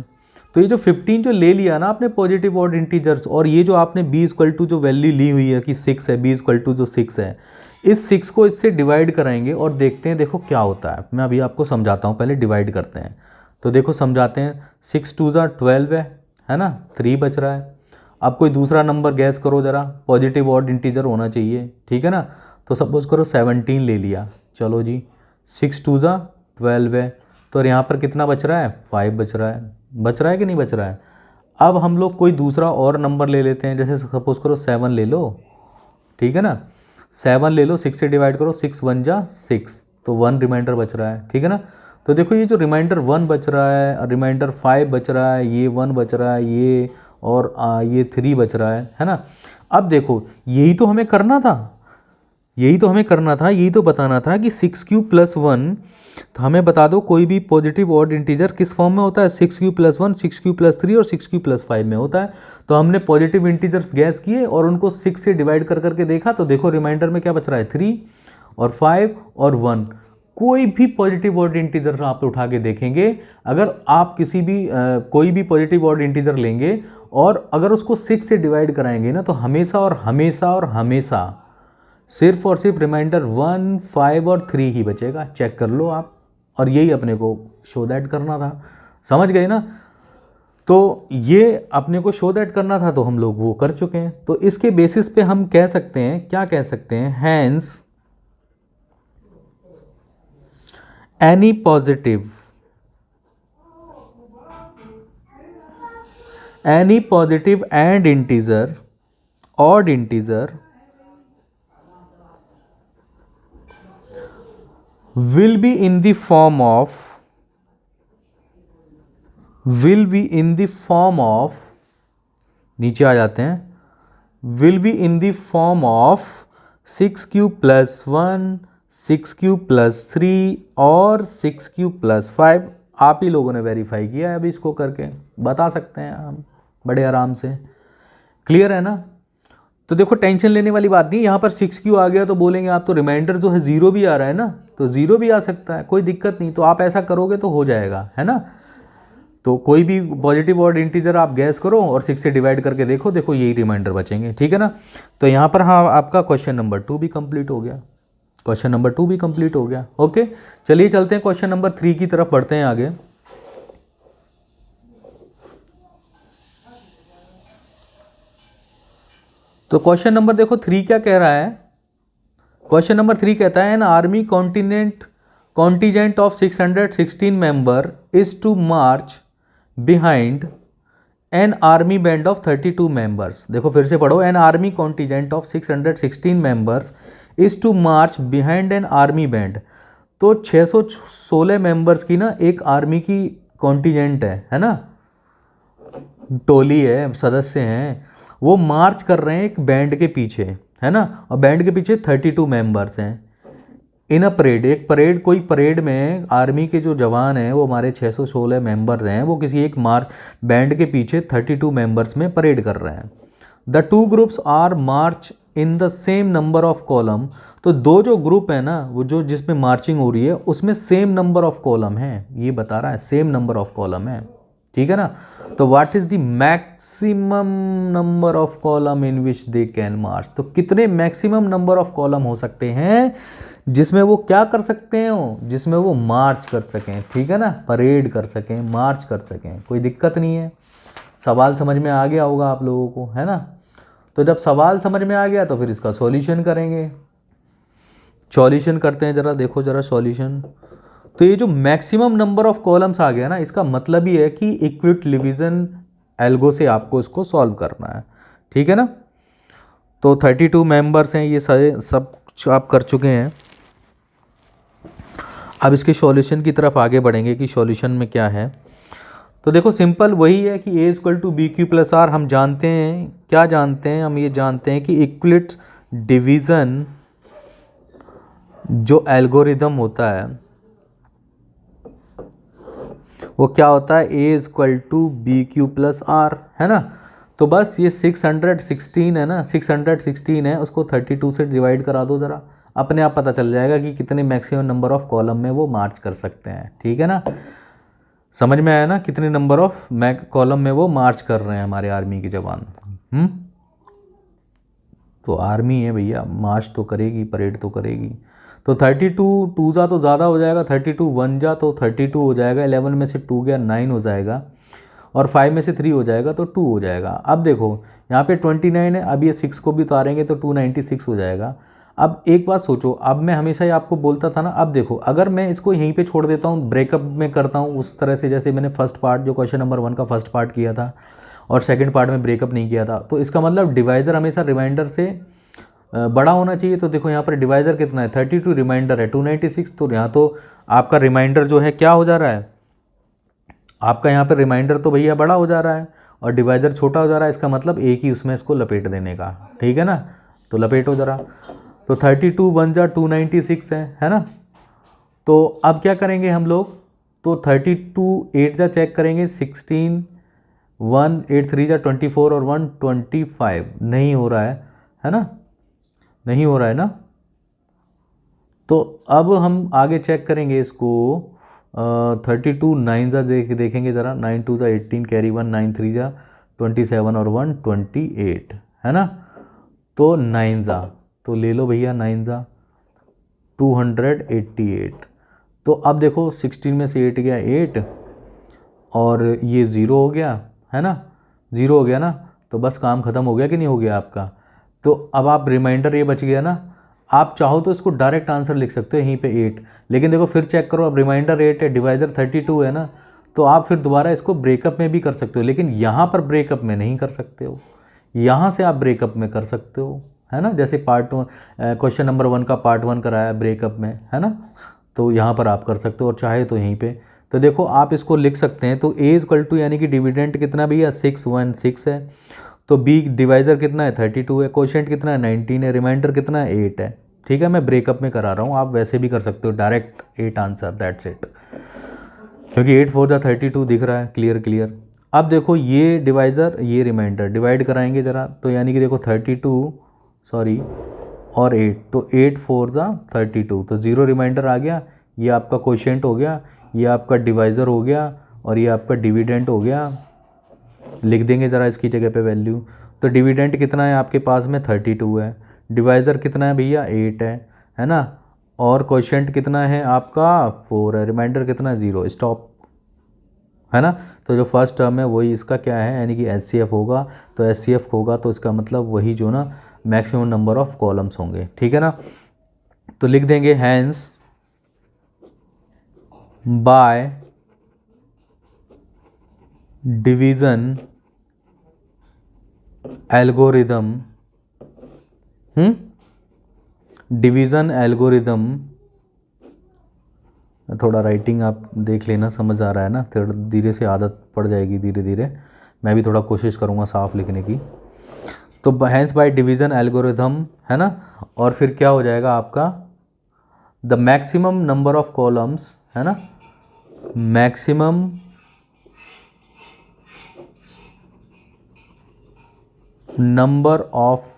तो ये जो 15 जो ले लिया ना आपने पॉजिटिव ऑड इंटीजर्स, और ये जो आपने b इक्वल टू जो वैल्यू ली हुई है कि 6 है, b इक्वल टू जो 6 है, इस 6 को इससे डिवाइड कराएंगे और देखते हैं देखो क्या होता है। मैं अभी आपको समझाता हूँ, पहले डिवाइड करते हैं। तो देखो समझाते हैं, 6 2 12 है ना, 3 बच रहा है। अब कोई दूसरा नंबर गैस करो ज़रा, पॉजिटिव ऑड इंटीजर होना चाहिए, ठीक है ना। तो सपोज करो 17 ले लिया, चलो जी 6 2 12 है, तो यहाँ पर कितना बच रहा है 5 बच रहा है कि नहीं बच रहा है। अब हम लोग कोई दूसरा और नंबर ले लेते हैं, जैसे सपोज करो 7 ले लो, ठीक है ना, 7 ले लो, 6 से डिवाइड करो, 6 1 6, तो 1 रिमाइंडर बच रहा है, ठीक है ना। तो देखो ये जो रिमाइंडर 1 बच रहा है, रिमाइंडर 5 बच रहा है, ये 1 बच रहा है, ये और ये 3 बच रहा है ना। अब देखो यही तो हमें करना था, यही तो बताना था कि 6q प्लस 1, तो हमें बता दो कोई भी पॉजिटिव ऑड इंटीजर किस फॉर्म में होता है, 6q प्लस 1 6q प्लस 3 और 6q प्लस 5 में होता है। तो हमने पॉजिटिव इंटीजर्स गैस किए और उनको 6 से डिवाइड कर करके देखा, तो देखो रिमाइंडर में क्या बच रहा है 3 और 5 और 1। कोई भी पॉजिटिव ऑड इंटीजर आप उठा के देखेंगे, अगर आप किसी भी कोई भी पॉजिटिव ऑड इंटीजर लेंगे और अगर उसको 6 से डिवाइड कराएंगे ना, तो हमेशा और हमेशा सिर्फ और सिर्फ रिमाइंडर 1 5 और 3 ही बचेगा। चेक कर लो आप, और यही अपने को शो दैट करना था, समझ गए ना। तो ये अपने को शो दैट करना था, तो हम लोग वो कर चुके हैं। तो इसके बेसिस पे हम कह सकते हैं, क्या कह सकते हैं, hence any positive and integer odd integer will be in the form of नीचे आ जाते हैं, will be in the form of 6q plus 1 6³+3 और 6³+5 आप ही लोगों ने वेरीफाई किया है अभी इसको करके, बता सकते हैं हम बड़े आराम से। क्लियर है ना? तो देखो टेंशन लेने वाली बात नहीं, यहाँ पर 6³ आ गया तो बोलेंगे आप तो रिमाइंडर जो है 0 भी आ रहा है ना, तो 0 भी आ सकता है, कोई दिक्कत नहीं। तो आप ऐसा करोगे तो हो जाएगा, है ना। तो कोई भी पॉजिटिव ऑड इंटीजर आप गैस करो और 6 से डिवाइड करके देखो, देखो यही रिमाइंडर बचेंगे, ठीक है ना। तो यहाँ पर हाँ आपका क्वेश्चन नंबर 2 भी कंप्लीट हो गया, क्वेश्चन नंबर 2 भी कंप्लीट हो गया। ओके, चलिए चलते हैं क्वेश्चन नंबर 3 की तरफ बढ़ते हैं आगे। तो क्वेश्चन नंबर देखो 3 क्या कह रहा है। क्वेश्चन नंबर 3 कहता है an army contingent of 616 member is to march behind an army band of 32 members. देखो फिर से पढ़ो, an army contingent of 616 members is to march behind an army band. तो 616 मेंबर्स की ना एक आर्मी की कॉन्टिजेंट है ना, टोली है, सदस्य हैं, वो मार्च कर रहे हैं एक बैंड के पीछे, है ना, और बैंड के पीछे 32 मेंबर्स हैं इन अ परेड। एक परेड, कोई परेड में आर्मी के जो जवान हैं वो हमारे 616 मेंबर्स हैं, वो किसी एक मार्च बैंड के पीछे 32 मेंबर्स में परेड कर रहे हैं। The two groups are march in the same number of column. तो दो जो ग्रुप है ना, वो जो जिसमें मार्चिंग हो रही है उसमें सेम नंबर ऑफ कॉलम है, ये बता रहा है सेम नंबर ऑफ कॉलम है, ठीक है ना। तो what is the maximum number of column in which they can march. तो कितने मैक्सिमम नंबर ऑफ कॉलम हो सकते हैं जिसमें वो क्या कर सकते हैं, जिसमें वो मार्च कर सकें, ठीक है ना, परेड कर सकें, मार्च कर सकें, कोई दिक्कत नहीं है। सवाल समझ में आ गया होगा आप लोगों को, है ना। तो जब सवाल समझ में आ गया तो फिर इसका सॉल्यूशन करेंगे। सॉल्यूशन करते हैं, जरा देखो जरा सॉल्यूशन। तो ये जो मैक्सिमम नंबर ऑफ कॉलम्स आ गया ना, इसका मतलब ही है कि इक्विट डिवीजन एल्गो से आपको इसको सॉल्व करना है, ठीक है ना। तो 32 मेंबर्स हैं, ये सारे सब आप कर चुके हैं। अब इसके सॉल्यूशन की तरफ आगे बढ़ेंगे कि सॉल्यूशन में क्या है। तो देखो सिंपल वही है कि A = BQ+R। हम जानते हैं, क्या जानते हैं, हम ये जानते हैं कि इक्विट डिवीज़न जो एल्गोरिदम होता है वो क्या होता है, A = BQ+R, है ना। तो बस ये 616 है ना, 616 है, उसको 32 से डिवाइड करा दो ज़रा, अपने आप पता चल जाएगा कि कितने मैक्सिमम नंबर ऑफ कॉलम में वो मार्च कर सकते हैं, ठीक है ना। समझ में आया ना, कितने नंबर ऑफ कॉलम में वो मार्च कर रहे हैं हमारे आर्मी के जवान। तो आर्मी है भैया, मार्च तो करेगी, परेड तो करेगी। तो 32 2 जा तो ज़्यादा हो जाएगा, 32 1 जा तो 32 हो जाएगा, 11 में से 2 गया 9 हो जाएगा, और 5 में से 3 हो जाएगा तो 2 हो जाएगा। अब देखो यहाँ पे 29 है, अब ये 6 को भी उतारेंगे तो 296 हो जाएगा। अब एक बात सोचो, अब मैं हमेशा ही आपको बोलता था ना, अब देखो अगर मैं इसको यहीं पे छोड़ देता हूँ, ब्रेकअप में करता हूँ उस तरह से जैसे मैंने फर्स्ट पार्ट जो क्वेश्चन नंबर 1 का फर्स्ट पार्ट किया था और सेकंड पार्ट में ब्रेकअप नहीं किया था, तो इसका मतलब डिवाइज़र हमेशा रिमाइंडर से बड़ा होना चाहिए। तो देखो यहाँ पर डिवाइज़र कितना है, 32, रिमाइंडर है 296, तो यहाँ तो आपका रिमाइंडर जो है क्या हो जा रहा है, आपका यहाँ पर रिमाइंडर तो भैया बड़ा हो जा रहा है और डिवाइज़र छोटा हो जा रहा है। इसका मतलब एक ही उसमें इसको लपेट देने का, ठीक है ना। तो लपेटो ज़रा, तो 32 1 जा 296 है ना। तो अब क्या करेंगे हम लोग, तो 32 8 जा चेक करेंगे, 16 1 8 3 जा 24 और 1 25, नहीं हो रहा है ना, नहीं हो रहा है ना। तो अब हम आगे चेक करेंगे इसको, 32 9 जा देखेंगे ज़रा, 9 2 जा 18 कैरी 1, 9 3 जा 27 और 1 28, है ना। तो 9 जा तो ले लो भैया, 9 जा 288। तो अब देखो 16 में से 8 गया 8 और ये 0 हो गया, है ना, 0 हो गया ना। तो बस काम ख़त्म हो गया कि नहीं हो गया आपका। तो अब आप रिमाइंडर ये बच गया ना, आप चाहो तो इसको डायरेक्ट आंसर लिख सकते हो यहीं पे 8, लेकिन देखो फिर चेक करो, अब रिमाइंडर 8 है, डिवाइज़र 32 है ना, तो आप फिर दोबारा इसको ब्रेकअप में भी कर सकते हो, लेकिन यहाँ पर ब्रेकअप में नहीं कर सकते हो, यहाँ से आप ब्रेकअप में कर सकते हो, है ना। जैसे क्वेश्चन नंबर 1 का पार्ट 1 कराया ब्रेकअप में, है ना, तो यहाँ पर आप कर सकते हो, और चाहे तो यहीं पे। तो देखो आप इसको लिख सकते हैं, तो A = यानी कि डिविडेंट कितना भैया 616 है, तो B डिवाइज़र कितना है 32 है, कोशेंट कितना है 19 है, रिमाइंडर कितना है 8 है, ठीक है, मैं ब्रेकअप में करा रहा हूँ, आप वैसे भी कर सकते हो डायरेक्ट 8 आंसर, दैट्स इट, क्योंकि 8 4 32 दिख रहा है, क्लियर। अब देखो ये डिवाइज़र ये रिमाइंडर डिवाइड कराएंगे ज़रा, तो यानी कि देखो 32 सॉरी और 8, तो 8 4 32, तो 0 रिमाइंडर आ गया, ये आपका क्वोशिएंट हो गया, ये आपका डिवाइज़र हो गया और ये आपका डिविडेंड हो गया। लिख देंगे ज़रा इसकी जगह पे वैल्यू, तो डिविडेंड कितना है आपके पास में 32 है, डिवाइज़र कितना है भैया 8 है ना, और क्वोशिएंट कितना है आपका 4 है, रिमाइंडर कितना है 0, स्टॉप, है ना। तो जो फर्स्ट टर्म है वही इसका क्या है, यानी कि HCF होगा, तो HCF होगा तो इसका मतलब वही जो ना मैक्सिमम नंबर ऑफ कॉलम्स होंगे, ठीक है ना। तो लिख देंगे hence by division algorithm, division algorithm, थोड़ा राइटिंग आप देख लेना, समझ आ रहा है ना, थोड़ा धीरे से आदत पड़ जाएगी धीरे धीरे, मैं भी थोड़ा कोशिश करूँगा साफ लिखने की। तो हैंस बाय डिवीज़न एल्गोरिदम, है ना, और फिर क्या हो जाएगा आपका the maximum number of columns, है ना, मैक्सिमम नंबर ऑफ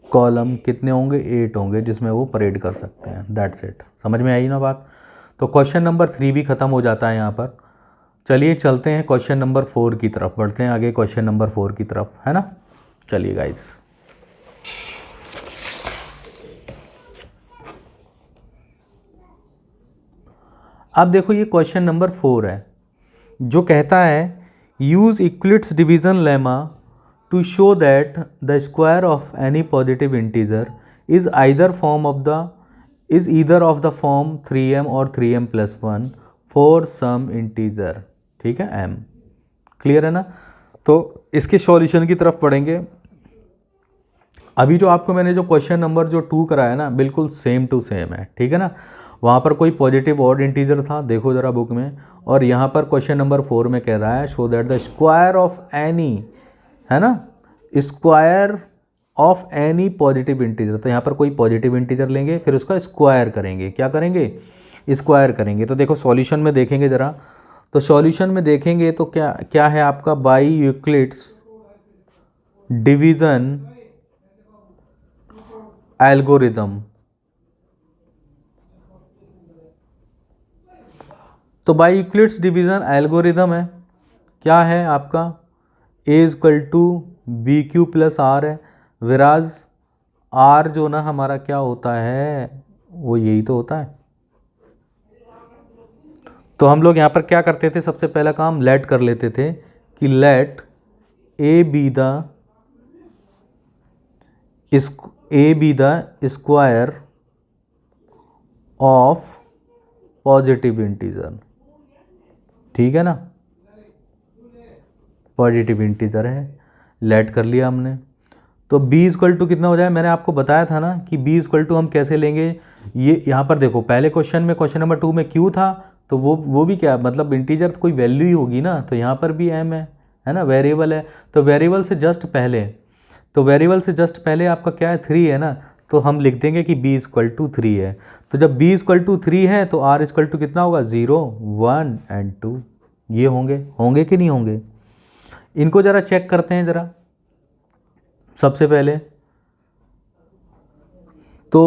कॉलम कितने होंगे, 8 होंगे, जिसमें वो परेड कर सकते हैं, दैट्स इट। समझ में आई ना बात। तो क्वेश्चन नंबर 3 भी ख़त्म हो जाता है यहाँ पर। चलिए चलते हैं क्वेश्चन नंबर 4 की तरफ, बढ़ते हैं आगे क्वेश्चन नंबर 4 की तरफ, है ना। चलिए गाइस, अब देखो ये क्वेश्चन नंबर 4 है, जो कहता है use Euclid's division lemma to show that the square of any positive integer is either of the form 3m or 3m plus 1 for some integer, ठीक है, m, क्लियर है ना। तो इसके सॉल्यूशन की तरफ पढ़ेंगे। अभी जो आपको मैंने जो क्वेश्चन नंबर जो 2 कराया ना, बिल्कुल सेम टू सेम है, ठीक है ना। वहाँ पर कोई पॉजिटिव ऑड इंटीजर था, देखो ज़रा बुक में, और यहाँ पर क्वेश्चन नंबर 4 में कह रहा है show that the square of any, है ना, square of any positive integer. तो यहाँ पर कोई पॉजिटिव इंटीजर लेंगे, फिर उसका स्क्वायर करेंगे, क्या करेंगे, स्क्वायर करेंगे। तो देखो सॉल्यूशन में देखेंगे ज़रा, तो सॉल्यूशन में देखेंगे तो क्या क्या है आपका, बाई यूक्लिड्स डिवीज़न एल्गोरिदम। तो बाई यूक्लिड्स डिवीज़न एल्गोरिदम है, क्या है आपका, A equal to B Q plus R है, विराज आर जो ना हमारा क्या होता है, वो यही तो होता है। तो हम लोग यहाँ पर क्या करते थे, सबसे पहला काम लेट कर लेते थे कि let a be the square of positive integer, ठीक है ना, पॉजिटिव इंटीजर है, लेट कर लिया हमने। तो b इक्वल टू कितना हो जाए, मैंने आपको बताया था ना कि b इक्वल टू हम कैसे लेंगे। ये यहाँ पर देखो पहले क्वेश्चन में, क्वेश्चन नंबर 2 में q था, तो वो भी क्या मतलब इंटीजर कोई वैल्यू ही होगी ना, तो यहाँ पर भी m है ना, वेरिएबल है। तो वेरिएबल से जस्ट पहले आपका क्या है, 3 है ना, तो हम लिख देंगे कि b इक्वल टू 3 है। तो जब b इक्वल टू 3 है तो r इक्वल टू कितना होगा, 0 1 एंड 2, ये होंगे कि नहीं होंगे। इनको ज़रा चेक करते हैं ज़रा। सबसे पहले तो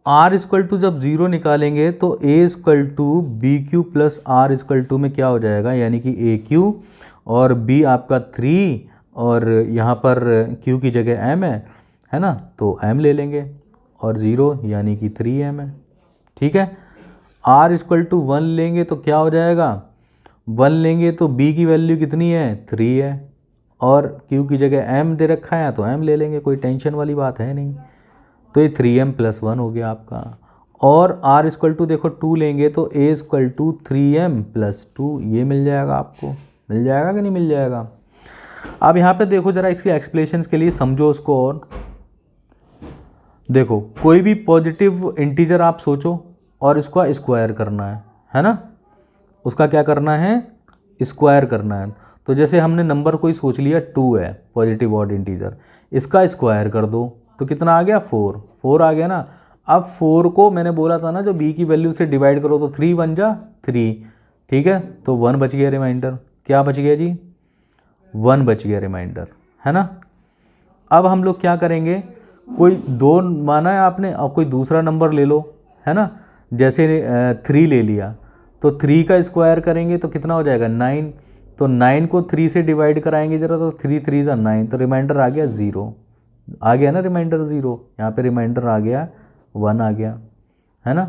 r इक्वल टू जब 0 निकालेंगे तो a equal to B Q plus r equal to में क्या हो जाएगा, यानी कि ए क्यू और b आपका 3 और यहाँ पर q की जगह m है ना, तो m ले लेंगे और 0 यानी कि 3m है, ठीक है। r इक्वल टू 1 लेंगे तो क्या हो जाएगा, 1 लेंगे तो b की वैल्यू कितनी है, 3 है, और q की जगह m दे रखा है तो m ले लेंगे, कोई टेंशन वाली बात है नहीं। तो ये 3m प्लस 1 हो गया आपका। और r इक्वल टू देखो 2 लेंगे तो a equal to 3m plus 2, ये मिल जाएगा आपको, मिल जाएगा कि नहीं मिल जाएगा। अब यहाँ पे देखो ज़रा इसकी एक्सप्लेनेशन के लिए समझो उसको, और देखो कोई भी पॉजिटिव इंटीजर आप सोचो और इसका स्क्वायर करना है ना, उसका क्या करना है, स्क्वायर करना है। तो जैसे हमने नंबर कोई सोच लिया 2 है, पॉजिटिव ऑड इंटीजर, इसका स्क्वायर कर दो, तो कितना आ गया 4, 4 आ गया ना। अब 4 को मैंने बोला था ना जो b की वैल्यू से डिवाइड करो तो 3 1 जा 3, ठीक है, तो 1 बच गया रिमाइंडर। क्या बच गया जी? 1 बच गया रिमाइंडर, है ना। अब हम लोग क्या करेंगे, कोई 2 माना है आपने, अब कोई दूसरा नंबर ले लो, है ना। जैसे 3 ले लिया तो 3 का स्क्वायर करेंगे तो कितना हो जाएगा 9, तो 9 को 3 से डिवाइड कराएंगे जरा तो 3 3 ज़ा 9, तो रिमाइंडर आ गया 0, आ गया ना रिमाइंडर 0, यहाँ पे रिमाइंडर आ गया 1 आ गया, है ना।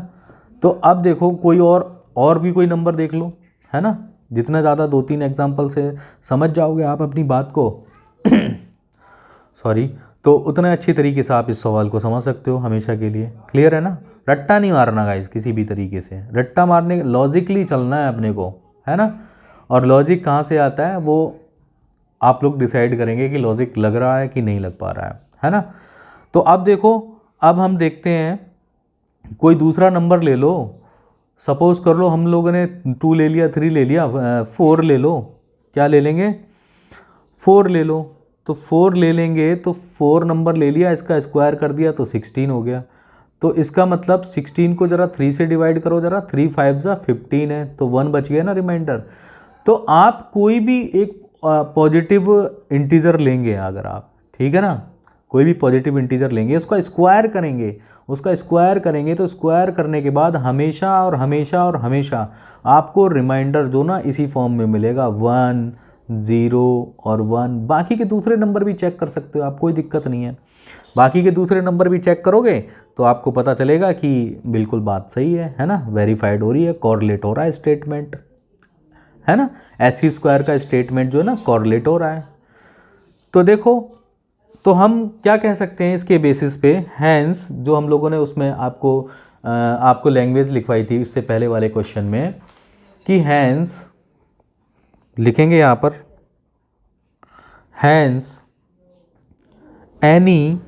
तो अब देखो कोई और भी कोई नंबर देख लो, है ना। जितना ज़्यादा 2-3 एग्जाम्पल से समझ जाओगे आप अपनी बात को सॉरी, तो उतना अच्छी तरीके से आप इस सवाल को समझ सकते हो हमेशा के लिए। क्लियर है ना। रट्टा नहीं मारना गाइस किसी भी तरीके से, रट्टा मारने लॉजिकली चलना है अपने को, है ना। और लॉजिक कहाँ से आता है वो आप लोग डिसाइड करेंगे कि लॉजिक लग रहा है कि नहीं लग पा रहा है ना। तो अब देखो, अब हम देखते हैं कोई दूसरा नंबर ले लो। सपोज कर लो हम लोगों ने 2 ले लिया, 3 ले लिया, 4 ले लो। क्या ले लेंगे? 4 ले लो। तो 4 ले लेंगे तो 4 नंबर ले लिया, इसका स्क्वायर कर दिया तो 16 हो गया। तो इसका मतलब 16 को ज़रा 3 से डिवाइड करो जरा, 3 5 ज़ा 15 है, तो 1 बच गया ना रिमाइंडर। तो आप कोई भी एक पॉजिटिव इंटीजर लेंगे अगर आप, ठीक है ना, कोई भी पॉजिटिव इंटीजर लेंगे, उसका स्क्वायर करेंगे, उसका स्क्वायर करेंगे तो स्क्वायर करने के बाद हमेशा और हमेशा और हमेशा आपको रिमाइंडर जो ना इसी फॉर्म में मिलेगा 1 0 और 1। बाकी के दूसरे नंबर भी चेक कर सकते हो आप, कोई दिक्कत नहीं है। बाकी के दूसरे नंबर भी चेक करोगे तो आपको पता चलेगा कि बिल्कुल बात सही है ना, वेरीफाइड हो रही है, कॉरलेट हो रहा है स्टेटमेंट, है ना। एसी स्क्वायर का स्टेटमेंट जो है ना कॉरलेट हो रहा है। तो देखो, तो हम क्या कह सकते हैं इसके बेसिस पे, हैंस जो हम लोगों ने उसमें आपको लैंग्वेज लिखवाई थी इससे पहले वाले क्वेश्चन में, कि हैंस लिखेंगे यहाँ पर, hence any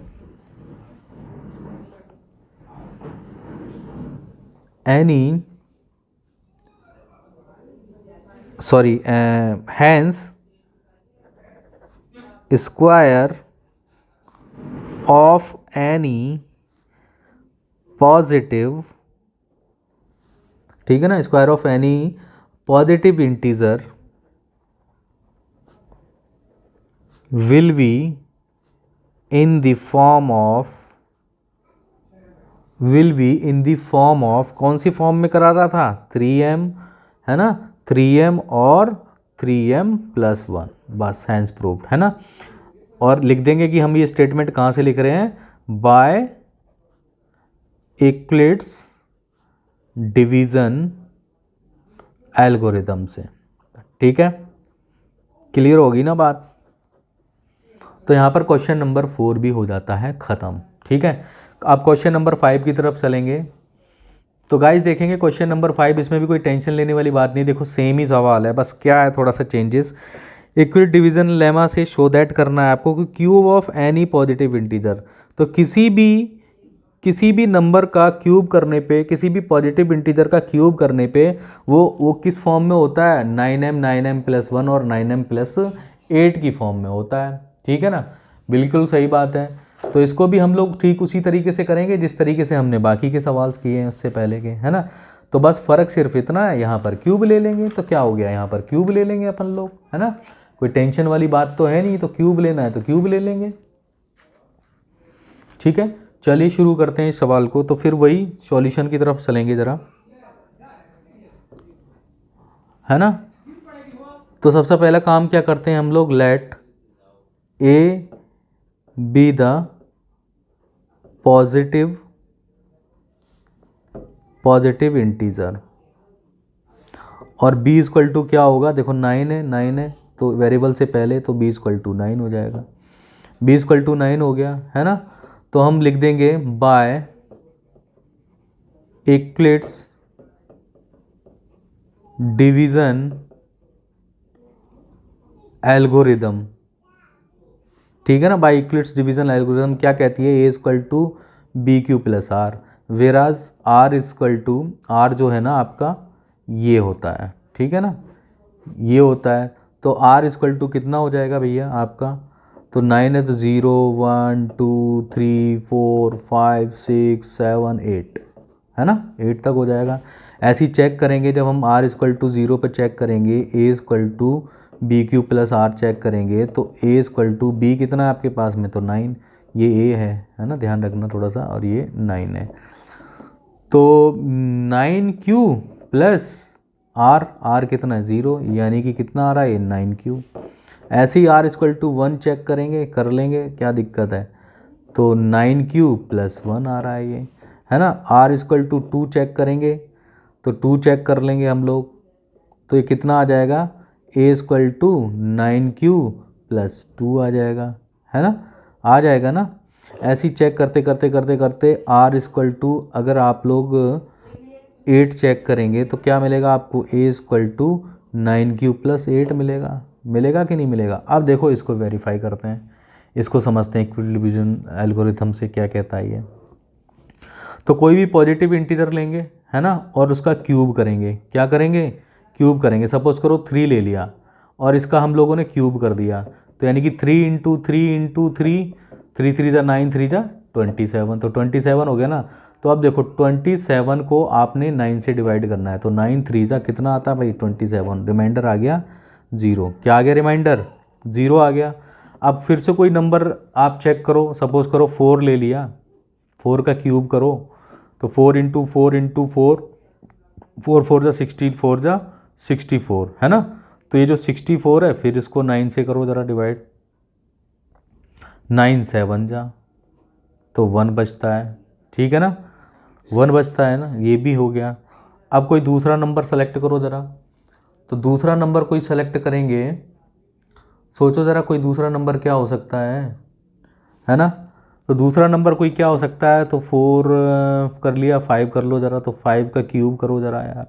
hence square of any positive, ठीक है ना, square of any positive integer will be in the form of कौन सी फॉर्म में करा रहा था? 3m, है ना, 3m और 3m + 1, बस हैंस प्रूव्ड, है ना। और लिख देंगे कि हम ये स्टेटमेंट कहाँ से लिख रहे हैं, बाय यूक्लिड्स डिवीज़न एल्गोरिथम से, ठीक है। क्लियर होगी ना बात। तो यहाँ पर क्वेश्चन नंबर 4 भी हो जाता है ख़त्म, ठीक है। अब क्वेश्चन नंबर 5 की तरफ चलेंगे। तो गाइस देखेंगे क्वेश्चन नंबर 5, इसमें भी कोई टेंशन लेने वाली बात नहीं, देखो सेम ही सवाल है, बस क्या है थोड़ा सा चेंजेस। इक्विड डिवीजन लेमा से शो दैट करना है आपको कि cube of any positive integer, तो किसी भी नंबर का क्यूब करने पे, किसी भी पॉजिटिव इंटीजर का क्यूब करने पे वो किस फॉर्म में होता है, 9m + 1 और 9m + 8 की फॉर्म में होता है, ठीक है ना। बिल्कुल सही बात है। तो इसको भी हम लोग ठीक उसी तरीके से करेंगे जिस तरीके से हमने बाकी के सवाल किए हैं उससे पहले के, है ना। तो बस फ़र्क सिर्फ इतना है, यहाँ पर क्यूब ले लेंगे तो क्या हो गया, यहाँ पर क्यूब ले लेंगे अपन लोग, है ना। कोई टेंशन वाली बात तो है नहीं, तो क्यूब लेना है तो क्यूब ले लेंगे, ठीक है। चलिए शुरू करते हैं इस सवाल को। तो फिर वही सॉल्यूशन की तरफ चलेंगे ज़रा, है ना। तो सबसे पहला काम क्या करते हैं हम लोग, let a be the positive integer और b = क्या होगा, देखो 9 है तो वेरिएबल से पहले, तो b = 9 हो जाएगा। b = 9 हो गया, है ना। तो हम लिख देंगे बाय यूक्लिड्स डिवीज़न एल्गोरिदम, ठीक है ना। बाय यूक्लिड्स डिवीज़न एल्गोरिदम क्या कहती है, a = bq + r, वेराज r जो है ना आपका ये होता है, ठीक है ना, ये होता है। तो r = कितना हो जाएगा भैया आपका तो 9 है तो 0 1 2 3 4 5 6 7 8 है ना, 8 तक हो जाएगा। ऐसे ही चेक करेंगे जब हम r इक्वल टू 0 पर चेक करेंगे, a equal to B Q plus r check करेंगे तो a इक्वल टू बी कितना है आपके पास में, तो 9, ये a है ना, ध्यान रखना थोड़ा सा, और ये 9 है। तो 9q प्लस r कितना है 0, यानी कि कितना आ रहा है 9q। ऐसे ही r इक्वल टू 1 चेक करेंगे, कर लेंगे, क्या दिक्कत है, तो 9q प्लस 1 आ रहा है ये, है ना। r इक्वल टू 2 चेक करेंगे तो 2 चेक कर लेंगे हम लोग, तो ये कितना आ जाएगा, a equal to 9q plus 2 आ जाएगा, है ना, आ जाएगा ना। ऐसे ही चेक करते करते करते करते r इक्वल टू अगर आप लोग 8 चेक करेंगे तो क्या मिलेगा आपको, a equal to 9q plus 8 मिलेगा, मिलेगा कि नहीं मिलेगा। अब देखो इसको वेरीफाई करते हैं, इसको समझते हैं इक्विवेलेंट डिवीजन एल्गोरिथम से क्या कहता है ये। तो कोई भी पॉजिटिव इंटीजर लेंगे, है ना, और उसका क्यूब करेंगे, क्या करेंगे, क्यूब करेंगे। सपोज करो 3 ले लिया और इसका हम लोगों ने क्यूब कर दिया, तो यानी कि 3 इंटू 3 इंटू 3, 3 3 जा 9, 3 जा 27, तो 27 हो गया ना। तो अब देखो 27 को आपने 9 से डिवाइड करना है, तो 9 3 जा कितना आता है भाई 27, रिमाइंडर आ गया 0, क्या आ गया रिमाइंडर 0 आ गया। अब फिर से कोई नंबर आप चेक करो, सपोज करो 4 ले लिया, 4 का क्यूब करो, तो 4 इंटू 4 इंटू 4, 4 4 जा 16, 4 जा 64, है ना। तो ये जो 64 है फिर इसको 9 से करो ज़रा डिवाइड, 9 7 जा, तो 1 बचता है, ठीक है ना, 1 बचता है ना, ये भी हो गया। अब कोई दूसरा नंबर सेलेक्ट करो ज़रा, तो दूसरा नंबर कोई सेलेक्ट करेंगे, सोचो ज़रा कोई दूसरा नंबर क्या हो सकता है ना। तो दूसरा नंबर कोई क्या हो सकता है, तो 4 कर लिया, 5 कर लो ज़रा, तो 5 का क्यूब करो ज़रा यार,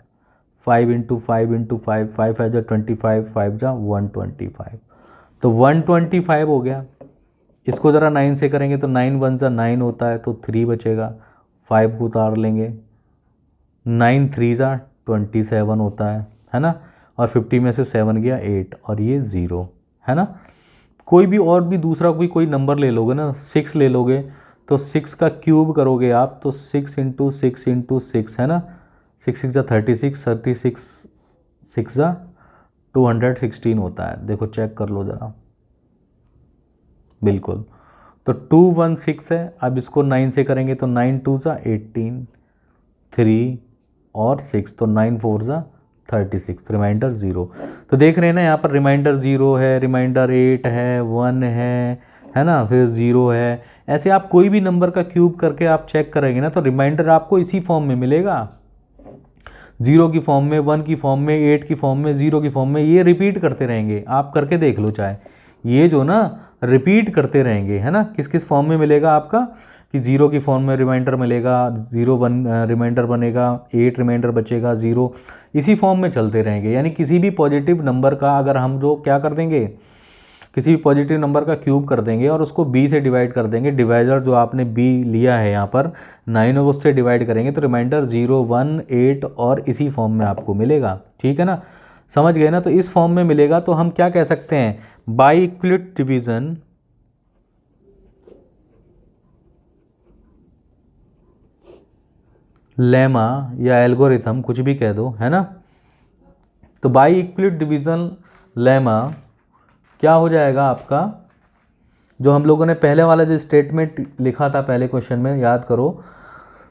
5 इंटू 5 इंटू 5, 5 5 जा 25, 5 जा 125, तो 125 हो गया। इसको ज़रा 9 से करेंगे तो 9 1 जा 9 होता है, तो 3 बचेगा, 5 को उतार लेंगे, 9 3 जा 27 होता है ना, और 50 में से 7 गया 8, और ये 0, है ना। कोई भी और भी दूसरा कोई नंबर ले लोगे ना, 6 ले लोगे, तो 6 का क्यूब करोगे आप, तो 6 इंटू 6 इंटू 6, है ना, 6 6 जा 36, 36 6 जा 216 होता है, देखो चेक कर लो ज़रा, बिल्कुल। तो 216 है। अब इसको 9 से करेंगे तो 9 2 जा 18, 3 और 6, तो 9 4 जा 36, रिमाइंडर 0। तो देख रहे हैं ना यहाँ पर रिमाइंडर 0 है, रिमाइंडर 8 है, 1 है ना, फिर 0 है। ऐसे आप कोई भी नंबर का क्यूब करके आप चेक करेंगे ना, तो रिमाइंडर आपको इसी फॉर्म में मिलेगा, 0 की फॉर्म में, 1 की फॉर्म में, 8 की फॉर्म में, 0 की फॉर्म में, ये रिपीट करते रहेंगे, आप करके देख लो चाहे, ये जो ना रिपीट करते रहेंगे, है ना। किस किस फॉर्म में मिलेगा आपका, कि 0 की फॉर्म में रिमाइंडर मिलेगा, 0 रिमाइंडर बनेगा, 8 रिमाइंडर बचेगा, 0, इसी फॉर्म में चलते रहेंगे। यानी किसी भी पॉजिटिव नंबर का अगर हम जो क्या कर देंगे, किसी भी पॉजिटिव नंबर का क्यूब कर देंगे और उसको b से डिवाइड कर देंगे, डिवाइजर जो आपने b लिया है यहाँ पर 9 है उससे डिवाइड करेंगे, तो रिमाइंडर 0 1 8 और इसी फॉर्म में आपको मिलेगा, ठीक है ना, समझ गए ना। तो इस फॉर्म में मिलेगा, तो हम क्या कह सकते हैं, बाई इक्विवेलेंट डिवीजन लेमा या एल्गोरिथम, कुछ भी कह दो, है ना। तो बाई इक्विवेलेंट डिवीजन लेमा क्या हो जाएगा आपका, जो हम लोगों ने पहले वाला जो स्टेटमेंट लिखा था पहले क्वेश्चन में, याद करो,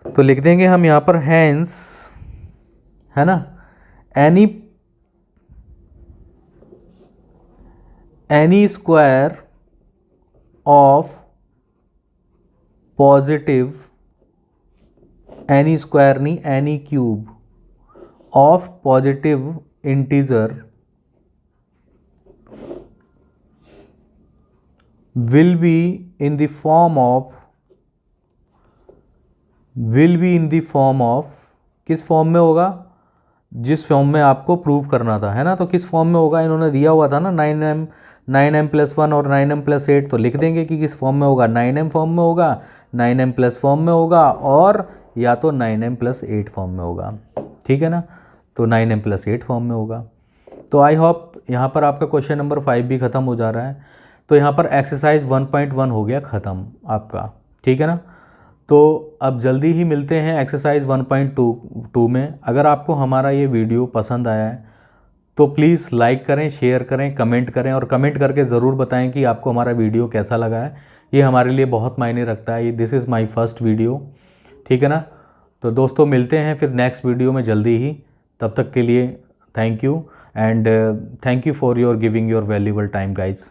तो लिख देंगे हम यहाँ पर हैंस, है ना, any square of positive, any square नहीं, any cube of positive integer will be in the form of किस फॉर्म में होगा, जिस फॉर्म में आपको प्रूव करना था, है ना। तो किस फॉर्म में होगा, इन्होंने दिया हुआ था ना 9m प्लस 1 और 9m प्लस 8, तो लिख देंगे कि किस फॉर्म में होगा, 9m फॉर्म में होगा, 9m प्लस फॉर्म में होगा, और या तो 9m प्लस 8 फॉर्म में होगा, ठीक है ना। तो 9m प्लस 8 फॉर्म में होगा। तो आई होप यहाँ पर आपका क्वेश्चन नंबर 5 भी ख़त्म हो जा रहा है। तो यहाँ पर एक्सरसाइज 1.1 हो गया ख़त्म आपका, ठीक है ना। तो अब जल्दी ही मिलते हैं एक्सरसाइज 1.2 में। अगर आपको हमारा ये वीडियो पसंद आया है तो प्लीज़ लाइक करें, शेयर करें, कमेंट करें, और कमेंट करके ज़रूर बताएं कि आपको हमारा वीडियो कैसा लगा है। ये हमारे लिए बहुत मायने रखता है। This is my first video, ठीक है ना। तो दोस्तों मिलते हैं फिर नेक्स्ट वीडियो में जल्दी ही। तब तक के लिए thank you and thank you for your giving your valuable time guys.